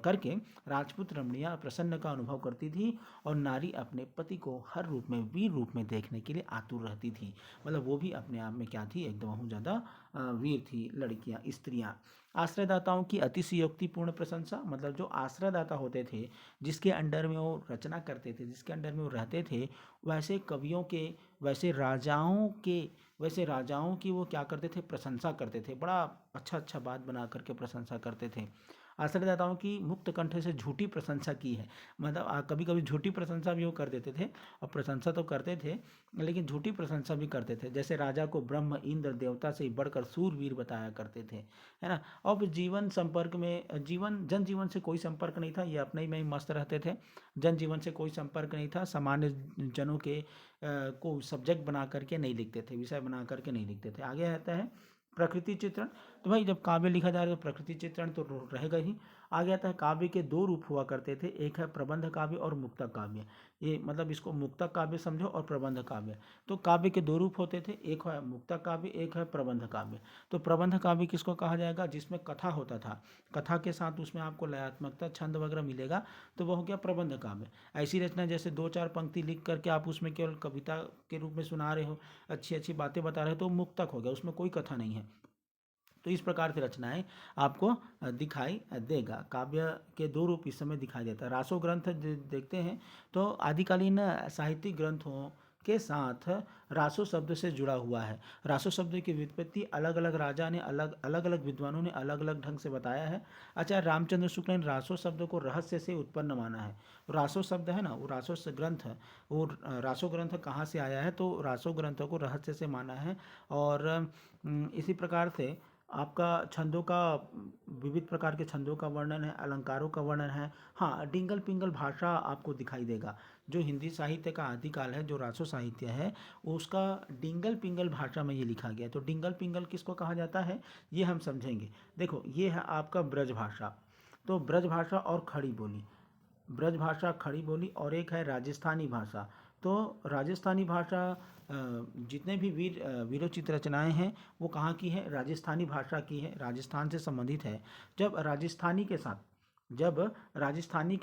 करके राजपूत रमणियां प्रसन्न का अनुभव करती थी, और नारी अपने पति को हर रूप में वीर रूप में देखने के लिए आतुर रहती थी। मतलब वो भी अपने आप में क्या थी? एकदम बहुत ज़्यादा वीर थी लड़कियां, स्त्रियां। आश्रयदाताओं की अतिशयोक्तिपूर्ण प्रशंसा। मतलब जो आश्रयदाता होते थे, जिसके अंडर में वो रचना करते थे, जिसके अंडर में वो रहते थे, वैसे कवियों के वैसे राजाओं की वो क्या करते थे, प्रशंसा करते थे, बड़ा अच्छा अच्छा बात बना करके प्रशंसा करते थे। आश्रय दाताओं की मुक्त कंठ से झूठी प्रशंसा की है, मतलब कभी कभी झूठी प्रशंसा भी वो कर देते थे, और प्रशंसा तो करते थे लेकिन झूठी प्रशंसा भी करते थे। जैसे राजा को ब्रह्म इंद्र देवता से बढ़कर सूरवीर बताया करते थे, है ना। और फिर जीवन संपर्क में जनजीवन से कोई संपर्क नहीं था, ये अपने ही में ही मस्त रहते थे। जनजीवन से कोई संपर्क नहीं था, सामान्य जनों के को सब्जेक्ट बना करके नहीं लिखते थे, विषय बना करके नहीं लिखते थे। आगे आता है प्रकृति चित्रण। तो भाई जब काव्य लिखा जा रहा है तो प्रकृति चित्रण तो रहेगा ही। आगे आता है काव्य के दो रूप हुआ करते थे, एक है प्रबंध काव्य और मुक्तक काव्य। ये मतलब इसको मुक्तक काव्य समझो और प्रबंध काव्य। तो काव्य के दो रूप होते थे, एक है मुक्तक काव्य, एक है प्रबंध काव्य। तो प्रबंध काव्य किसको कहा जाएगा, जिसमें कथा होता था, कथा के साथ उसमें आपको लयात्मकता छंद वगैरह मिलेगा, तो वह हो गया प्रबंध काव्य। ऐसी रचना जैसे दो चार पंक्ति लिख करके आप उसमें केवल कविता के रूप में सुना रहे हो, अच्छी अच्छी बातें बता रहे हो, तो मुक्तक हो गया, उसमें कोई कथा नहीं है। तो इस प्रकार की रचनाएं आपको दिखाई देगा। काव्य के दो रूप इस समय दिखाई देता है। रासो ग्रंथ देखते हैं तो आदिकालीन साहित्यिक ग्रंथों के साथ रासो शब्द से जुड़ा हुआ है। रासो शब्द की व्युत्पत्ति अलग अलग राजा ने अलग अलग विद्वानों ने अलग अलग ढंग से बताया है। आचार्य रामचंद्र शुक्ल ने रासो शब्द को रहस्य से उत्पन्न माना है। रासो शब्द है ना, वो रासो ग्रंथ, वो रासो ग्रंथ कहाँ से आया है, तो रासो ग्रंथ को रहस्य से माना है। और इसी प्रकार से आपका छंदों का, विविध प्रकार के छंदों का वर्णन है, अलंकारों का वर्णन है। हाँ, डिंगल पिंगल भाषा आपको दिखाई देगा। जो हिंदी साहित्य का आदिकाल है, जो रासो साहित्य है, उसका डिंगल पिंगल भाषा में ये लिखा गया है। तो डिंगल पिंगल किसको कहा जाता है, ये हम समझेंगे। देखो, ये है आपका ब्रज भाषा। तो ब्रज भाषा और खड़ी बोली, ब्रज भाषा, खड़ी बोली, और एक है राजस्थानी भाषा। तो राजस्थानी भाषा, जितने भी वीरोचित रचनाएं हैं वो कहाँ की है, राजस्थानी भाषा की है, राजस्थान से संबंधित है। जब राजस्थानी के साथ जब राजस्थानी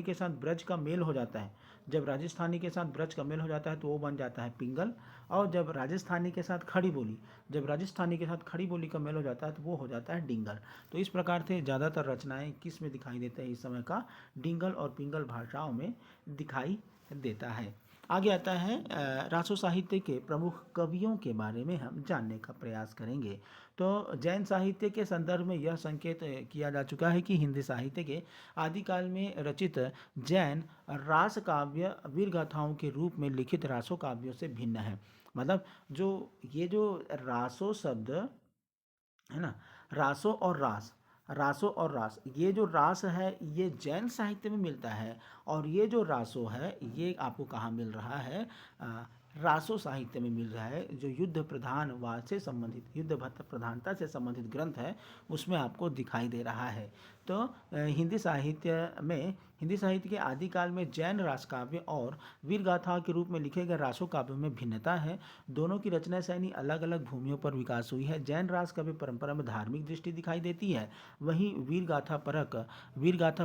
के साथ ब्रज का मेल हो जाता है, जब राजस्थानी के साथ ब्रज का मेल हो जाता है तो वो बन जाता है पिंगल। और जब राजस्थानी के साथ खड़ी बोली, जब राजस्थानी के साथ खड़ी बोली का मेल हो जाता है तो वो हो जाता है डिंगल। तो इस प्रकार से ज़्यादातर रचनाएं किस में दिखाई देते हैं इस समय का, डिंगल और पिंगल भाषाओं में दिखाई देता है। आगे आता है रासो साहित्य के प्रमुख कवियों के बारे में हम जानने का प्रयास करेंगे। तो जैन साहित्य के संदर्भ में यह संकेत किया जा चुका है कि हिंदी साहित्य के आदिकाल में रचित जैन रास काव्य वीर गाथाओं के रूप में लिखित रासो काव्यों से भिन्न है। मतलब जो रासो शब्द है ना, रासो और रास, रासो और रास, ये जो रास है ये जैन साहित्य में मिलता है, और ये जो रासो है ये आपको कहाँ मिल रहा है, रासो साहित्य में मिल रहा है। जो युद्ध प्रधानवाद से संबंधित, युद्ध प्रधानता से संबंधित ग्रंथ है उसमें आपको दिखाई दे रहा है। तो हिंदी साहित्य के आदिकाल में जैन रास काव्य और वीर गाथा के रूप में लिखे गए रासो काव्यों में भिन्नता है। दोनों की रचना शैली अलग अलग भूमियों पर विकास हुई है। जैन रास काव्य परंपरा में धार्मिक दृष्टि दिखाई देती है, वहीं वीर गाथा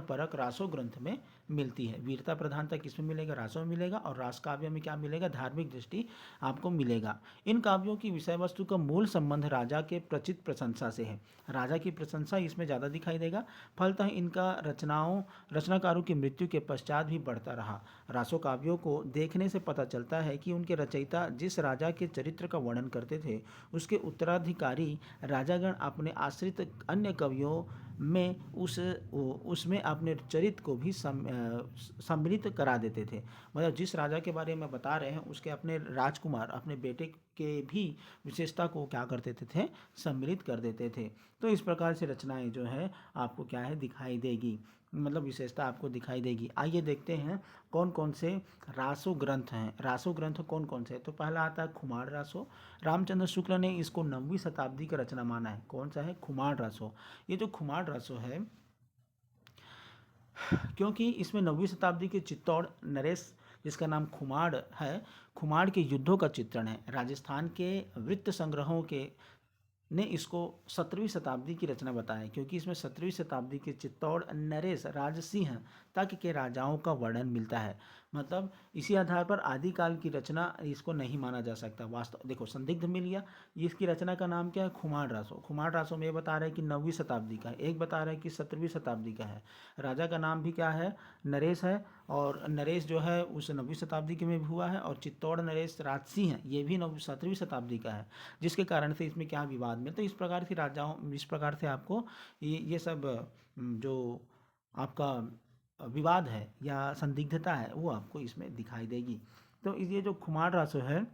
परक रासो ग्रंथ में मिलती है। वीरता प्रधानता किसमें मिलेगा, रासो में मिलेगा, और रास काव्य में क्या मिलेगा, धार्मिक दृष्टि आपको मिलेगा। इन काव्यों की विषय वस्तु का मूल संबंध राजा के प्रचित प्रशंसा से है, राजा की प्रशंसा इसमें ज़्यादा दिखाई देगा। फलतः इनका रचनाकारों की मृत्यु के पश्चात भी बढ़ता रहा। रासो काव्यों को देखने से पता चलता है कि उनके रचयिता जिस राजा के चरित्र का वर्णन करते थे उसके उत्तराधिकारी राजागण अपने आश्रित अन्य कवियों में उसमें अपने चरित्र को भी सम्मिलित करा देते थे। मतलब जिस राजा के बारे में बता रहे हैं उसके अपने राजकुमार, अपने बेटे के भी विशेषता को क्या कर देते थे, सम्मिलित कर देते थे। तो इस प्रकार से रचनाएं जो है आपको क्या है, दिखाई देगी, मतलब विशेषता आपको दिखाई देगी। आइए देखते हैं कौन कौन से रासो ग्रंथ हैं। रासो ग्रंथ कौन कौन से, तो पहला आता है खुमार रासो। रामचंद्र शुक्ल ने इसको 9वीं शताब्दी का रचना माना है। कौन सा है, खुमार रासो। ये जो खुमार रासो है, क्योंकि इसमें 9वीं शताब्दी के चित्तौड़ नरेश, जिसका नाम खुमाड़ है, खुमाड़ के युद्धों का चित्रण है। राजस्थान के वृत्त संग्रहों के ने इसको 17वीं शताब्दी की रचना बताया, क्योंकि इसमें 17वीं शताब्दी के चित्तौड़ नरेश राजसिंह तक के राजाओं का वर्णन मिलता है। मतलब इसी आधार पर आदिकाल की रचना इसको नहीं माना जा सकता। वास्तव देखो, संदिग्ध मिल गया। ये इसकी रचना का नाम क्या है? खुमार रासो। खुमार रासो में ये बता रहा है कि 9वीं शताब्दी का है, एक बता रहा है कि 17वीं शताब्दी का है। राजा का नाम भी क्या है? नरेश है। और नरेश जो है उस 9वीं शताब्दी के में भी हुआ है। और चित्तौड़ नरेश राजसी हैं, ये भी 17वीं शताब्दी का है, जिसके कारण से इसमें क्या विवाद में, तो इस प्रकार से राजाओं, इस प्रकार से आपको ये सब जो आपका विवाद है या संदिग्धता है वो आपको इसमें दिखाई देगी। तो ये जो खुमार रासो है,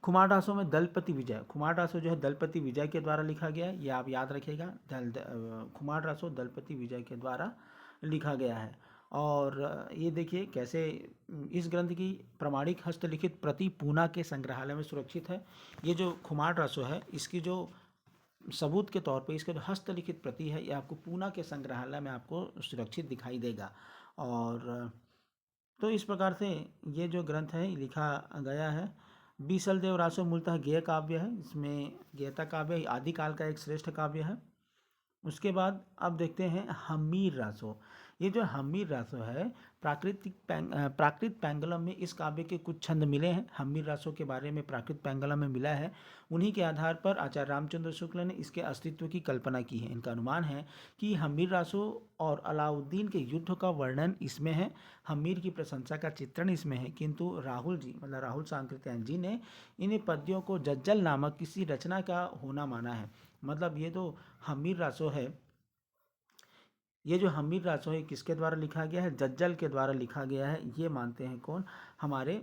खुमार रासो में दलपति विजय, खुमार रासो जो है दलपति विजय के द्वारा लिखा गया है, ये आप याद रखिएगा। खुमार रासो दलपति विजय के द्वारा लिखा गया है। और ये देखिए कैसे इस ग्रंथ की प्रमाणिक हस्तलिखित प्रति पूना के संग्रहालय में सुरक्षित है। ये जो खुमार रासो है, इसकी जो सबूत के तौर पे इसका जो हस्तलिखित प्रति है, ये आपको पूना के संग्रहालय में आपको सुरक्षित दिखाई देगा। और तो इस प्रकार से ये जो ग्रंथ है लिखा गया है। बीसल देव रासो मूलतः गेय काव्य है, इसमें गेयता काव्य आदिकाल का एक श्रेष्ठ काव्य है। उसके बाद अब देखते हैं हम्मीर रासो। ये जो हम्मीर रासो है, प्राकृत पैंगलम में इस काव्य के कुछ छंद मिले हैं। हम्मीर रासो के बारे में प्राकृत पैंगलम में मिला है। उन्हीं के आधार पर आचार्य रामचंद्र शुक्ल ने इसके अस्तित्व की कल्पना की है। इनका अनुमान है कि हम्मीर रासो और अलाउद्दीन के युद्ध का वर्णन इसमें है, हम्मीर की प्रशंसा का चित्रण इसमें है। किंतु राहुल जी, मतलब राहुल सांकृत्यायन जी ने इन पद्यों को जज्जल नामक किसी रचना का होना माना है। मतलब ये जो हम्मीर रासो है, ये जो हम्मीर रासो है किसके द्वारा लिखा गया है? जज्जल के द्वारा लिखा गया है। ये मानते हैं कौन? हमारे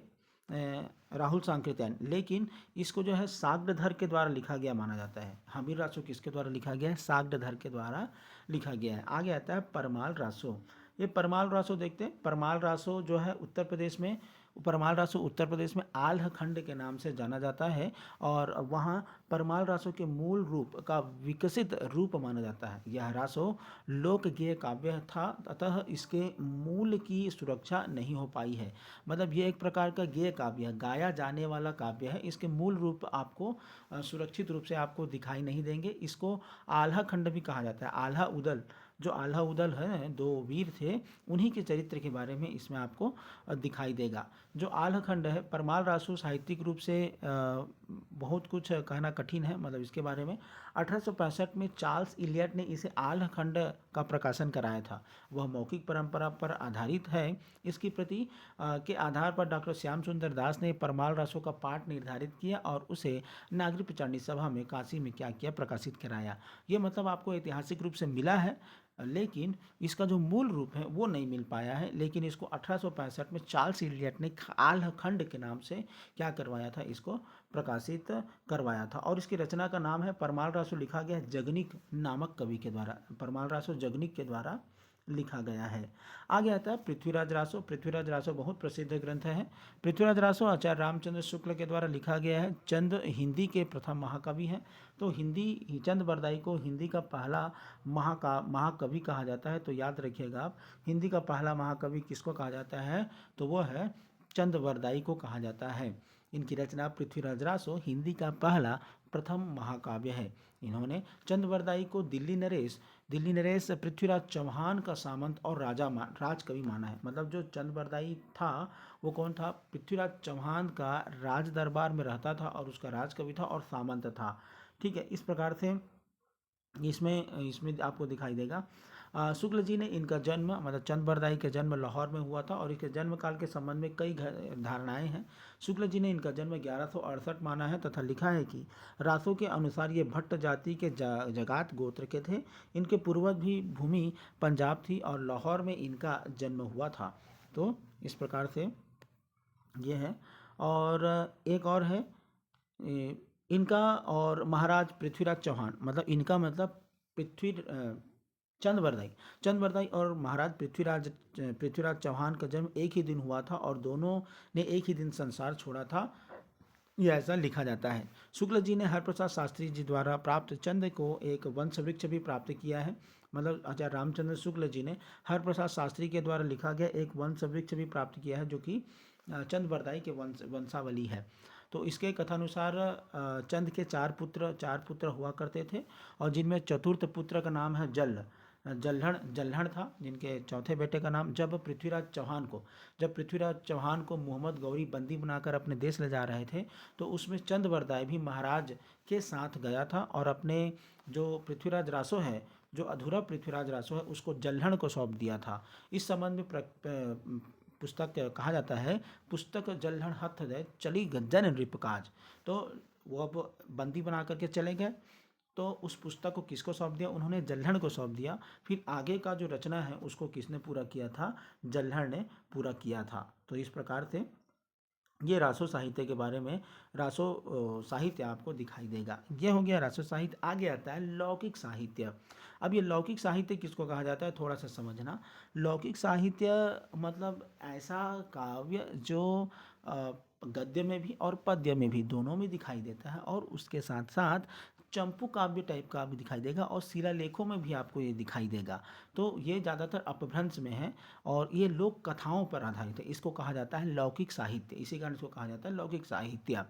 राहुल सांकृत्यायन। लेकिन इसको जो है साग्रधर के द्वारा लिखा गया माना जाता है। हम्मीर रासो किसके द्वारा लिखा गया है? साग्रधर के द्वारा लिखा गया है। आगे आता है परमाल रासो। ये परमाल रासो देखते हैं। परमाल रासो जो है उत्तर प्रदेश में, परमाल रासो उत्तर प्रदेश में आल्ह खंड के नाम से जाना जाता है। और वहाँ परमाल रासो के मूल रूप का विकसित रूप माना जाता है। यह रासो लोक गेय काव्य था, अतः इसके मूल की सुरक्षा नहीं हो पाई है। मतलब ये एक प्रकार का गेय काव्य है, गाया जाने वाला काव्य है। इसके मूल रूप आपको सुरक्षित रूप से आपको दिखाई नहीं देंगे। इसको आल्हा खंड भी कहा जाता है। आल्हा उदल, जो आल्हा उदल है, दो वीर थे, उन्हीं के चरित्र के बारे में इसमें आपको दिखाई देगा। जो आल्ह खंड है, परमाल रासो साहित्यिक रूप से बहुत कुछ कहना कठिन है, मतलब इसके बारे में 1865 में चार्ल्स इलियट ने इसे आल्ह खंड का प्रकाशन कराया था। वह मौखिक परंपरा पर आधारित है। इसकी प्रति के आधार पर डॉक्टर श्याम सुंदर दास ने परमाल रासो का पाठ निर्धारित किया और उसे नागरिक प्रचारणी सभा में काशी में क्या किया? प्रकाशित कराया। ये मतलब आपको ऐतिहासिक रूप से मिला है, लेकिन इसका जो मूल रूप है वो नहीं मिल पाया है। लेकिन इसको 1865 में चार्ल्स इलियट ने आल्ह खंड के नाम से क्या करवाया था? इसको प्रकाशित करवाया था। और इसकी रचना का नाम है परमाल रासो। लिखा गया है जगनिक नामक कवि के द्वारा। परमाल रासो जगनिक के द्वारा लिखा गया है। आगे आता है पृथ्वीराज रासो। पृथ्वीराज रासो बहुत प्रसिद्ध ग्रंथ है। पृथ्वीराज रासो आचार्य रामचंद्र शुक्ल के द्वारा लिखा गया है। चंद हिंदी के प्रथम महाकवि हैं। तो हिंदी, चंद बरदाई को हिंदी का पहला महाकवि कहा जाता है। तो याद रखिएगा आप, हिंदी का पहला महाकवि किसको कहा जाता है? तो वह है चंद बरदाई को कहा जाता है। इनकी रचना पृथ्वीराज रासो हिंदी का पहला प्रथम महाकाव्य है। इन्होंने चंद बरदाई को दिल्ली नरेश पृथ्वीराज चौहान का सामंत और राजकवि माना है। मतलब जो चंद बरदाई था वो कौन था? पृथ्वीराज चौहान का राज दरबार में रहता था और उसका राजकवि था और सामंत था। ठीक है, इस प्रकार से इसमें आपको दिखाई देगा। शुक्ल जी ने इनका जन्म, मतलब चंद बरदाई का जन्म लाहौर में हुआ था और इसके जन्म काल के संबंध में कई धारणाएं हैं। शुक्ल जी ने इनका जन्म 1168 माना है तथा लिखा है कि रासों के अनुसार ये भट्ट जाति के जगात गोत्र के थे। इनके पूर्वज भी भूमि पंजाब थी और लाहौर में इनका जन्म हुआ था। तो इस प्रकार से ये है। और एक और है इनका, और महाराज पृथ्वीराज चौहान, मतलब इनका मतलब पृथ्वी चंद बरदाई और महाराज पृथ्वीराज चौहान का जन्म एक ही दिन हुआ था और दोनों ने एक ही दिन संसार छोड़ा था, यह ऐसा लिखा जाता है। शुक्ल जी ने हरप्रसाद शास्त्री जी द्वारा प्राप्त चंद को एक वंश वृक्ष भी प्राप्त किया है। मतलब आचार्य रामचंद्र शुक्ल जी ने हरप्रसाद शास्त्री के द्वारा लिखा गया एक वंश वृक्ष भी प्राप्त किया है, जो कि चंद बरदाई के वंशावली है। तो इसके कथानुसार चंद के चार पुत्र हुआ करते थे और जिनमें चतुर्थ पुत्र का नाम है जल। जल्हड़ जल्हड़ था, जिनके चौथे बेटे का नाम, जब पृथ्वीराज चौहान को मोहम्मद गौरी बंदी बनाकर अपने देश ले जा रहे थे, तो उसमें चंदबरदाई भी महाराज के साथ गया था और अपने जो पृथ्वीराज रासो है, जो अधूरा पृथ्वीराज रासो है, उसको जल्हड़ को सौंप दिया था। इस संबंध में पुस्तक कहा जाता है, पुस्तक जल्हड़ हथ दे चली गज्जन नृपकाज। तो वो अब बंदी बना करके चले गए, तो उस पुस्तक को किसको सौंप दिया? उन्होंने जल्हड़ को सौंप दिया। फिर आगे का जो रचना है उसको किसने पूरा किया था? जल्हड़ ने पूरा किया था। तो इस प्रकार से ये रासो साहित्य के बारे में, रासो साहित्य आपको दिखाई देगा। ये हो गया रासो साहित्य। आगे आता है लौकिक साहित्य। अब ये लौकिक साहित्य किसको कहा जाता है, थोड़ा सा समझना। लौकिक साहित्य मतलब ऐसा काव्य जो गद्य में भी और पद्य में भी, दोनों में दिखाई देता है, और उसके साथ साथ चंपू काव्य टाइप का भी दिखाई देगा, और शिलालेखों में भी आपको ये दिखाई देगा। तो ये ज़्यादातर अपभ्रंश में है, और ये लोक कथाओं पर आधारित है। इसको कहा जाता है लौकिक साहित्य, इसी कारण इसको कहा जाता है लौकिक साहित्य।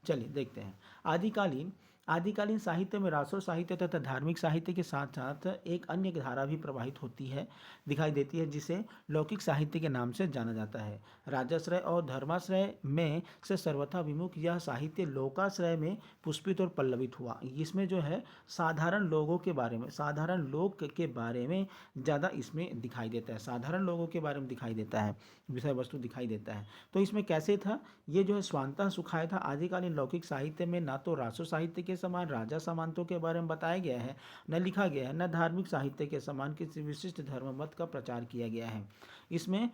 चलिए देखते हैं। आदिकालीन आदिकालीन साहित्य में रासो साहित्य तथा धार्मिक साहित्य के साथ साथ एक अन्य धारा भी प्रवाहित होती है, दिखाई देती है, जिसे लौकिक साहित्य के नाम से जाना जाता है। राजाश्रय और धर्माश्रय में से सर्वथा विमुख यह साहित्य लोकाश्रय में पुष्पित और पल्लवित हुआ। इसमें जो है साधारण लोगों के बारे में, साधारण लोग के बारे में ज़्यादा इसमें दिखाई देता है, साधारण लोगों के बारे में दिखाई देता है, विषय वस्तु दिखाई देता है। तो इसमें कैसे था, ये जो है स्वांतः सुखाय था। आदिकालीन लौकिक साहित्य में ना तो रासो साहित्य के समान राजा सामंतों के बारे में बताया गया है, न लिखा गया है, न धार्मिक साहित्य के समान किसी विशिष्ट धर्म मत का प्रचार किया गया है। इसमें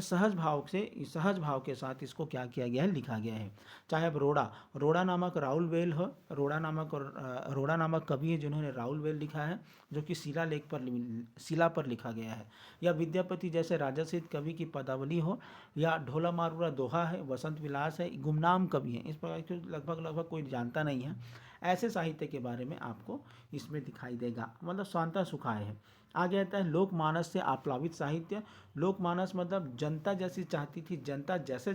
सहज भाव के साथ इसको क्या किया गया है, लिखा गया है। चाहे अब रोड़ा नामक राउल वेल हो, रोड़ा नामक कवि है जिन्होंने राउल वेल लिखा है, जो कि शिला पर लिखा गया है, या विद्यापति जैसे राजसिद्ध कवि की पदावली हो, या ढोला मारुरा दोहा है, वसंत विलास है, गुमनाम कवि है, इस प्रकार के लगभग कोई जानता नहीं है। ऐसे साहित्य के बारे में आपको इसमें दिखाई देगा, मतलब स्वांतः सुखाय है। आगे आता है लोकमानस से आप्लावित साहित्य। लोकमानस मतलब जनता जैसी चाहती थी, जनता जैसे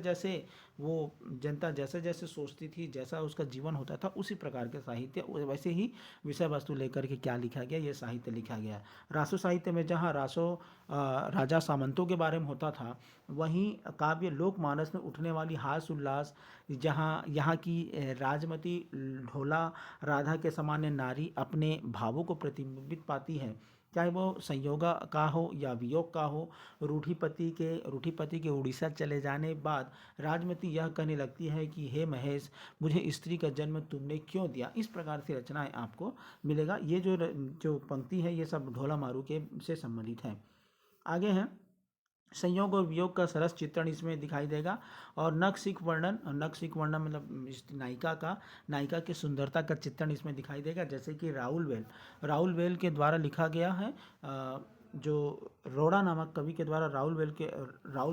जैसे सोचती थी, जैसा उसका जीवन होता था, उसी प्रकार के साहित्य, वैसे ही विषय वस्तु लेकर के क्या लिखा गया, ये साहित्य लिखा गया। रासो साहित्य में जहाँ राजा सामंतों के बारे में होता था, वहीं काव्य लोकमानस में उठने वाली हास उल्लास, जहाँ यहाँ की राजमती ढोला राधा के सामान्य नारी अपने भावों को प्रतिबिंबित पाती है, चाहे वो संयोग का हो या वियोग का हो। रूढ़ीपति के उड़ीसा चले जाने बाद राजमती यह कहने लगती है कि हे महेश, मुझे स्त्री का जन्म तुमने क्यों दिया। इस प्रकार से रचनाएं आपको मिलेगा। ये जो पंक्ति है, ये सब ढोला मारू के से संबंधित है। आगे हैं संयोग और वियोग का सरस चित्रण इसमें दिखाई देगा, और नख वर्णन मतलब इस नायिका की सुंदरता का चित्रण इसमें दिखाई देगा। जैसे कि राउल वेल के द्वारा लिखा गया है, जो रोड़ा नामक कवि के द्वारा राउल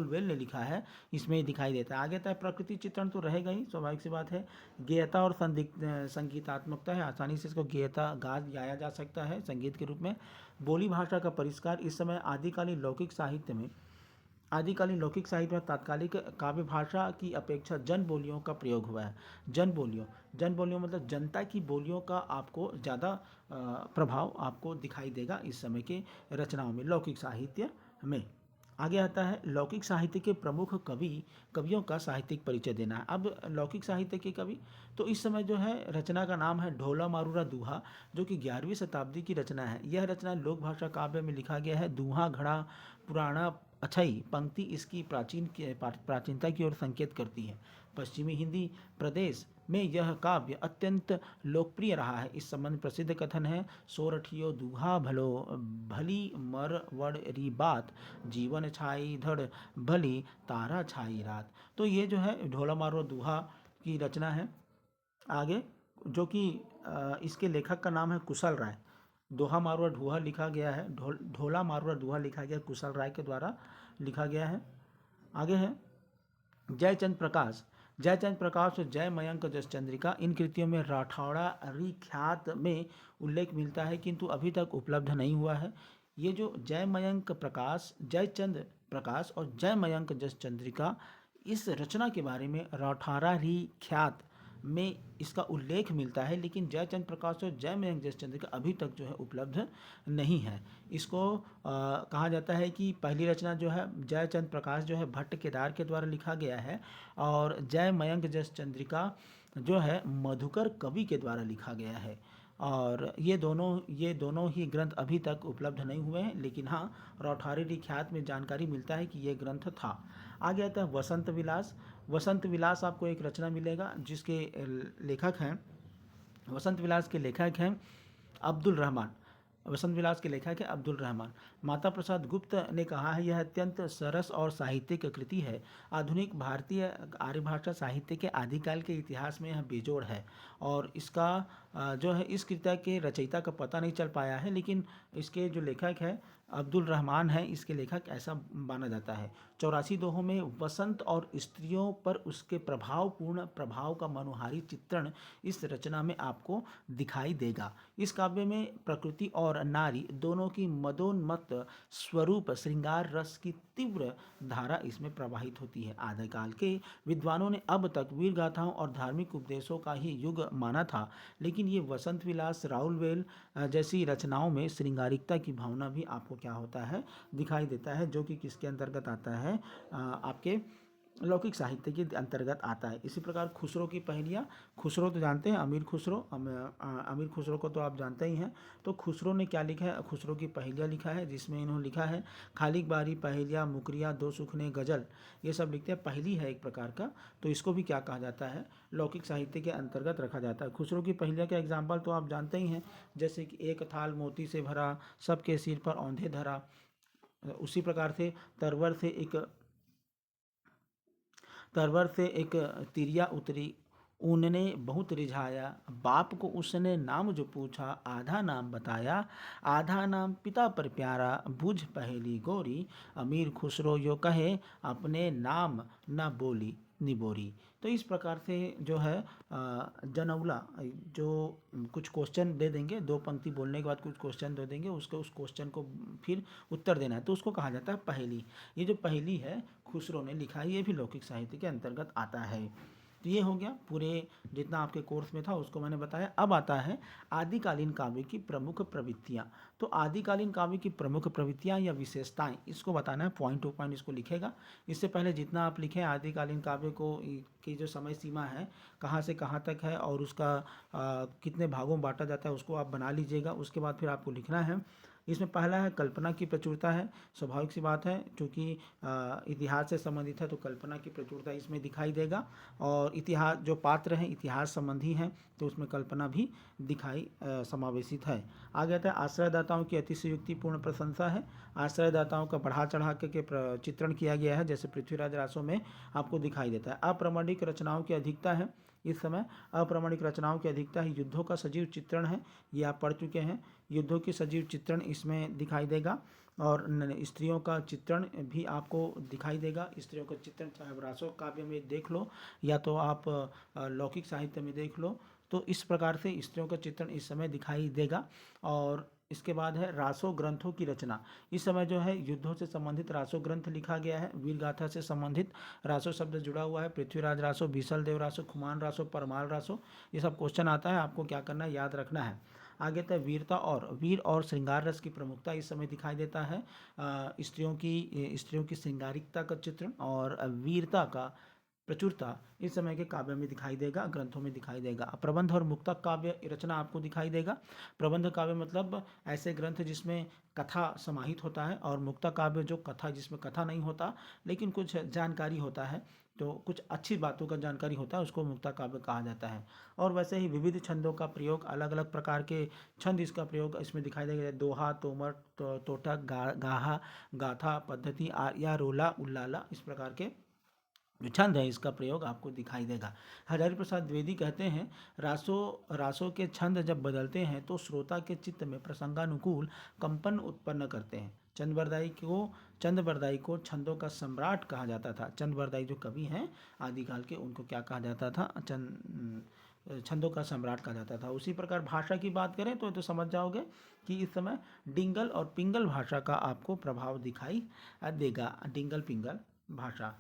वेल ने लिखा है, इसमें दिखाई देता है। आगे तक प्रकृति चित्रण तो रहेगा ही, स्वाभाविक सी बात है। गेयता और संगीतात्मकता है, आसानी से इसको गाया जा सकता है संगीत के रूप में। बोली भाषा का परिष्कार। इस समय आदिकालीन लौकिक साहित्य में तात्कालिक काव्य भाषा की अपेक्षा जन बोलियों का प्रयोग हुआ है। जन बोलियों मतलब जनता की बोलियों का आपको ज़्यादा प्रभाव आपको दिखाई देगा इस समय के रचनाओं में, लौकिक साहित्य में। आगे आता है लौकिक साहित्य के प्रमुख कवियों का साहित्यिक परिचय देना है। अब लौकिक साहित्य के कवि, तो इस समय जो है रचना का नाम है ढोला मारूरा दूहा, जो कि 11वीं शताब्दी की रचना है। यह रचना लोक भाषा काव्य में लिखा गया है। दूहा घड़ा पुराना अछई पंक्ति इसकी प्राचीनता की ओर संकेत करती है। पश्चिमी हिंदी प्रदेश में यह काव्य अत्यंत लोकप्रिय रहा है। इस संबंध प्रसिद्ध कथन है, सोरठियो दूहा भलो भली मर वड़ री बात, जीवन छाई धड़ भली तारा छाई रात। तो ये जो है ढोला मारो दूहा की रचना है। आगे जो कि इसके लेखक का नाम है कुशल राय। दोहा मारुआ ढूहा लिखा गया है, ढोला मारुआ दूहा लिखा गया कुशल राय के द्वारा लिखा गया है। आगे है जयचंद प्रकाश और जय मयंक जस चंद्रिका। इन कृतियों में राठौड़ा ख्यात में उल्लेख मिलता है, किंतु अभी तक उपलब्ध नहीं हुआ है। ये जो जयचंद प्रकाश और जय मयंक जस चंद्रिका, इस रचना के बारे में राठौड़ा ख्यात में इसका उल्लेख मिलता है, लेकिन जयचंद्र प्रकाश और जयमयंक जयचंद्रिका अभी तक जो है उपलब्ध नहीं है। इसको कहा जाता है कि पहली रचना जो है जयचंद्र प्रकाश जो है भट्ट केदार के द्वारा लिखा गया है, और जयमयंक जयचंद्रिका जो है मधुकर कवि के द्वारा लिखा गया है। और ये दोनों ही ग्रंथ अभी तक उपलब्ध नहीं हुए हैं, लेकिन हाँ, रौठारी लिख्यात में जानकारी मिलता है कि ये ग्रंथ था। आगे आता है वसंत विलास। वसंत विलास आपको एक रचना मिलेगा जिसके लेखक हैं, वसंत विलास के लेखक हैं अब्दुल रहमान। वसंत विलास के लेखक है अब्दुल रहमान। माता प्रसाद गुप्त ने कहा है, यह अत्यंत सरस और साहित्यिक कृति है। आधुनिक भारतीय आर्य भाषा साहित्य के आदिकाल के इतिहास में यह बेजोड़ है। और इसका जो है इस कृति के रचयिता का पता नहीं चल पाया है, लेकिन इसके जो लेखक है अब्दुल रहमान है, इसके लेखक ऐसा माना जाता है। 84 दोहों में वसंत और स्त्रियों पर उसके प्रभावपूर्ण प्रभाव का मनोहारी चित्रण इस रचना में आपको दिखाई देगा। इस काव्य में प्रकृति और नारी दोनों की मदोन्मत्त स्वरूप श्रृंगार रस की तीव्र धारा इसमें प्रवाहित होती है। आदिकाल के विद्वानों ने अब तक वीर गाथाओं और धार्मिक उपदेशों का ही युग माना था, लेकिन ये वसंत विलास राउलवेल जैसी रचनाओं में श्रृंगारिकता की भावना भी आपको क्या होता है दिखाई देता है, जो कि किसके अंतर्गत आता है, आपके लौकिक साहित्य के अंतर्गत आता है। इसी प्रकार खुसरो की पहेलियाँ, खुसरो तो जानते हैं, अमीर खुसरो, अमीर खुसरो को तो आप जानते ही हैं। तो खुसरो ने क्या लिखा है, खुसरो की पहेलियाँ लिखा है, जिसमें इन्होंने लिखा है खालिक बारी पहेलियाँ मुकरियाँ दो सुखने गजल, ये सब लिखते हैं। पहेली है एक प्रकार का, तो इसको भी क्या कहा जाता है, लौकिक साहित्य के अंतर्गत रखा जाता है। खुसरो की पहेलियाँ का एग्जाम्पल तो आप जानते ही हैं, जैसे कि एक थाल मोती से भरा, सबके सिर पर औंधे धरा। उसी प्रकार से तरवर से एक तिरिया उतरी, ऊनने बहुत रिझाया, बाप को उसने नाम जो पूछा, आधा नाम बताया, आधा नाम पिता पर प्यारा, बुझ पहेली गोरी, अमीर खुसरो यो कहे, अपने नाम न बोली निबोरी। तो इस प्रकार से जो है जनौला, जो कुछ क्वेश्चन दे देंगे, दो पंक्ति बोलने के बाद कुछ क्वेश्चन दे देंगे, उसको उस क्वेश्चन को फिर उत्तर देना है, तो उसको कहा जाता है पहेली। ये जो पहेली है खुसरो ने लिखा है, ये भी लौकिक साहित्य के अंतर्गत आता है। तो ये हो गया पूरे जितना आपके कोर्स में था उसको मैंने बताया। अब आता है आदिकालीन काव्य की प्रमुख प्रवृत्तियाँ। तो आदिकालीन काव्य की प्रमुख प्रवृत्तियाँ या विशेषताएं, इसको बताना है, पॉइंट टू पॉइंट इसको लिखेगा। इससे पहले जितना आप लिखें आदिकालीन काव्य को की जो समय सीमा है, कहाँ से कहाँ तक है और उसका कितने भागों में बांटा जाता है, उसको आप बना लीजिएगा। उसके बाद फिर आपको लिखना है। इसमें पहला है कल्पना की प्रचुरता है। स्वाभाविक सी बात है, क्योंकि इतिहास से संबंधित है तो कल्पना की प्रचुरता इसमें दिखाई देगा। और इतिहास जो पात्र हैं इतिहास संबंधी हैं, तो उसमें कल्पना भी दिखाई समावेशित है। आगे आता है आश्रयदाताओं की अतिशयोक्तिपूर्ण प्रशंसा है। आश्रयदाताओं का बढ़ा चढ़ा के चित्रण किया गया है, जैसे पृथ्वीराज रासो में आपको दिखाई देता है। अप्रामाणिक रचनाओं की अधिकता है। इस समय अप्रामाणिक रचनाओं की अधिकता है। युद्धों का सजीव चित्रण है, ये आप पढ़ चुके हैं। युद्धों की सजीव चित्रण इसमें दिखाई देगा। और स्त्रियों का चित्रण भी आपको दिखाई देगा। स्त्रियों का चित्रण चाहे रासो काव्य में देख लो या तो आप लौकिक साहित्य में देख लो, तो इस प्रकार से स्त्रियों का चित्रण इस समय दिखाई देगा। और इसके बाद है रासो ग्रंथों की रचना। इस समय जो है युद्धों से संबंधित रासो ग्रंथ लिखा गया है। वीर गाथा से संबंधित रासो शब्द जुड़ा हुआ है। पृथ्वीराज रासो, बीसल देव रासो, खुमान रासो, परमाल रासो, ये सब क्वेश्चन आता है, आपको क्या करना है, याद रखना है। आगे तक वीर और श्रृंगार रस की प्रमुखता इस समय दिखाई देता है। स्त्रियों की श्रृंगारिकता का चित्रण और वीरता का प्रचुरता इस समय के काव्य में दिखाई देगा, ग्रंथों में दिखाई देगा। प्रबंध और मुक्तक काव्य रचना आपको दिखाई देगा। प्रबंध काव्य मतलब ऐसे ग्रंथ जिसमें कथा समाहित होता है, और मुक्तक काव्य जो कथा जिसमें कथा नहीं होता लेकिन कुछ जानकारी होता है, तो कुछ अच्छी बातों का जानकारी होता है, उसको मुक्तक काव्य कहा जाता है। और वैसे ही विविध छंदों का प्रयोग, अलग अलग प्रकार के छंद इसका प्रयोग इसमें दिखाई देगा। दोहा, तोमर, तोटक, गाहा, गाथा, पद्धति, आर्या, रोला, उल्लाला, इस प्रकार के जो छंद है इसका प्रयोग आपको दिखाई देगा। हजारी प्रसाद द्विवेदी कहते हैं, रासों के छंद जब बदलते हैं तो श्रोता के चित्त में प्रसंगानुकूल कंपन उत्पन्न करते हैं। चंद बरदाई को छंदों का सम्राट कहा जाता था। चंद बरदाई जो कवि हैं आदिकाल के, उनको क्या कहा जाता था, छंदों का सम्राट कहा जाता था। उसी प्रकार भाषा की बात करें तो समझ जाओगे कि इस समय डिंगल और पिंगल भाषा का आपको प्रभाव दिखाई देगा। डिंगल पिंगल भाषा।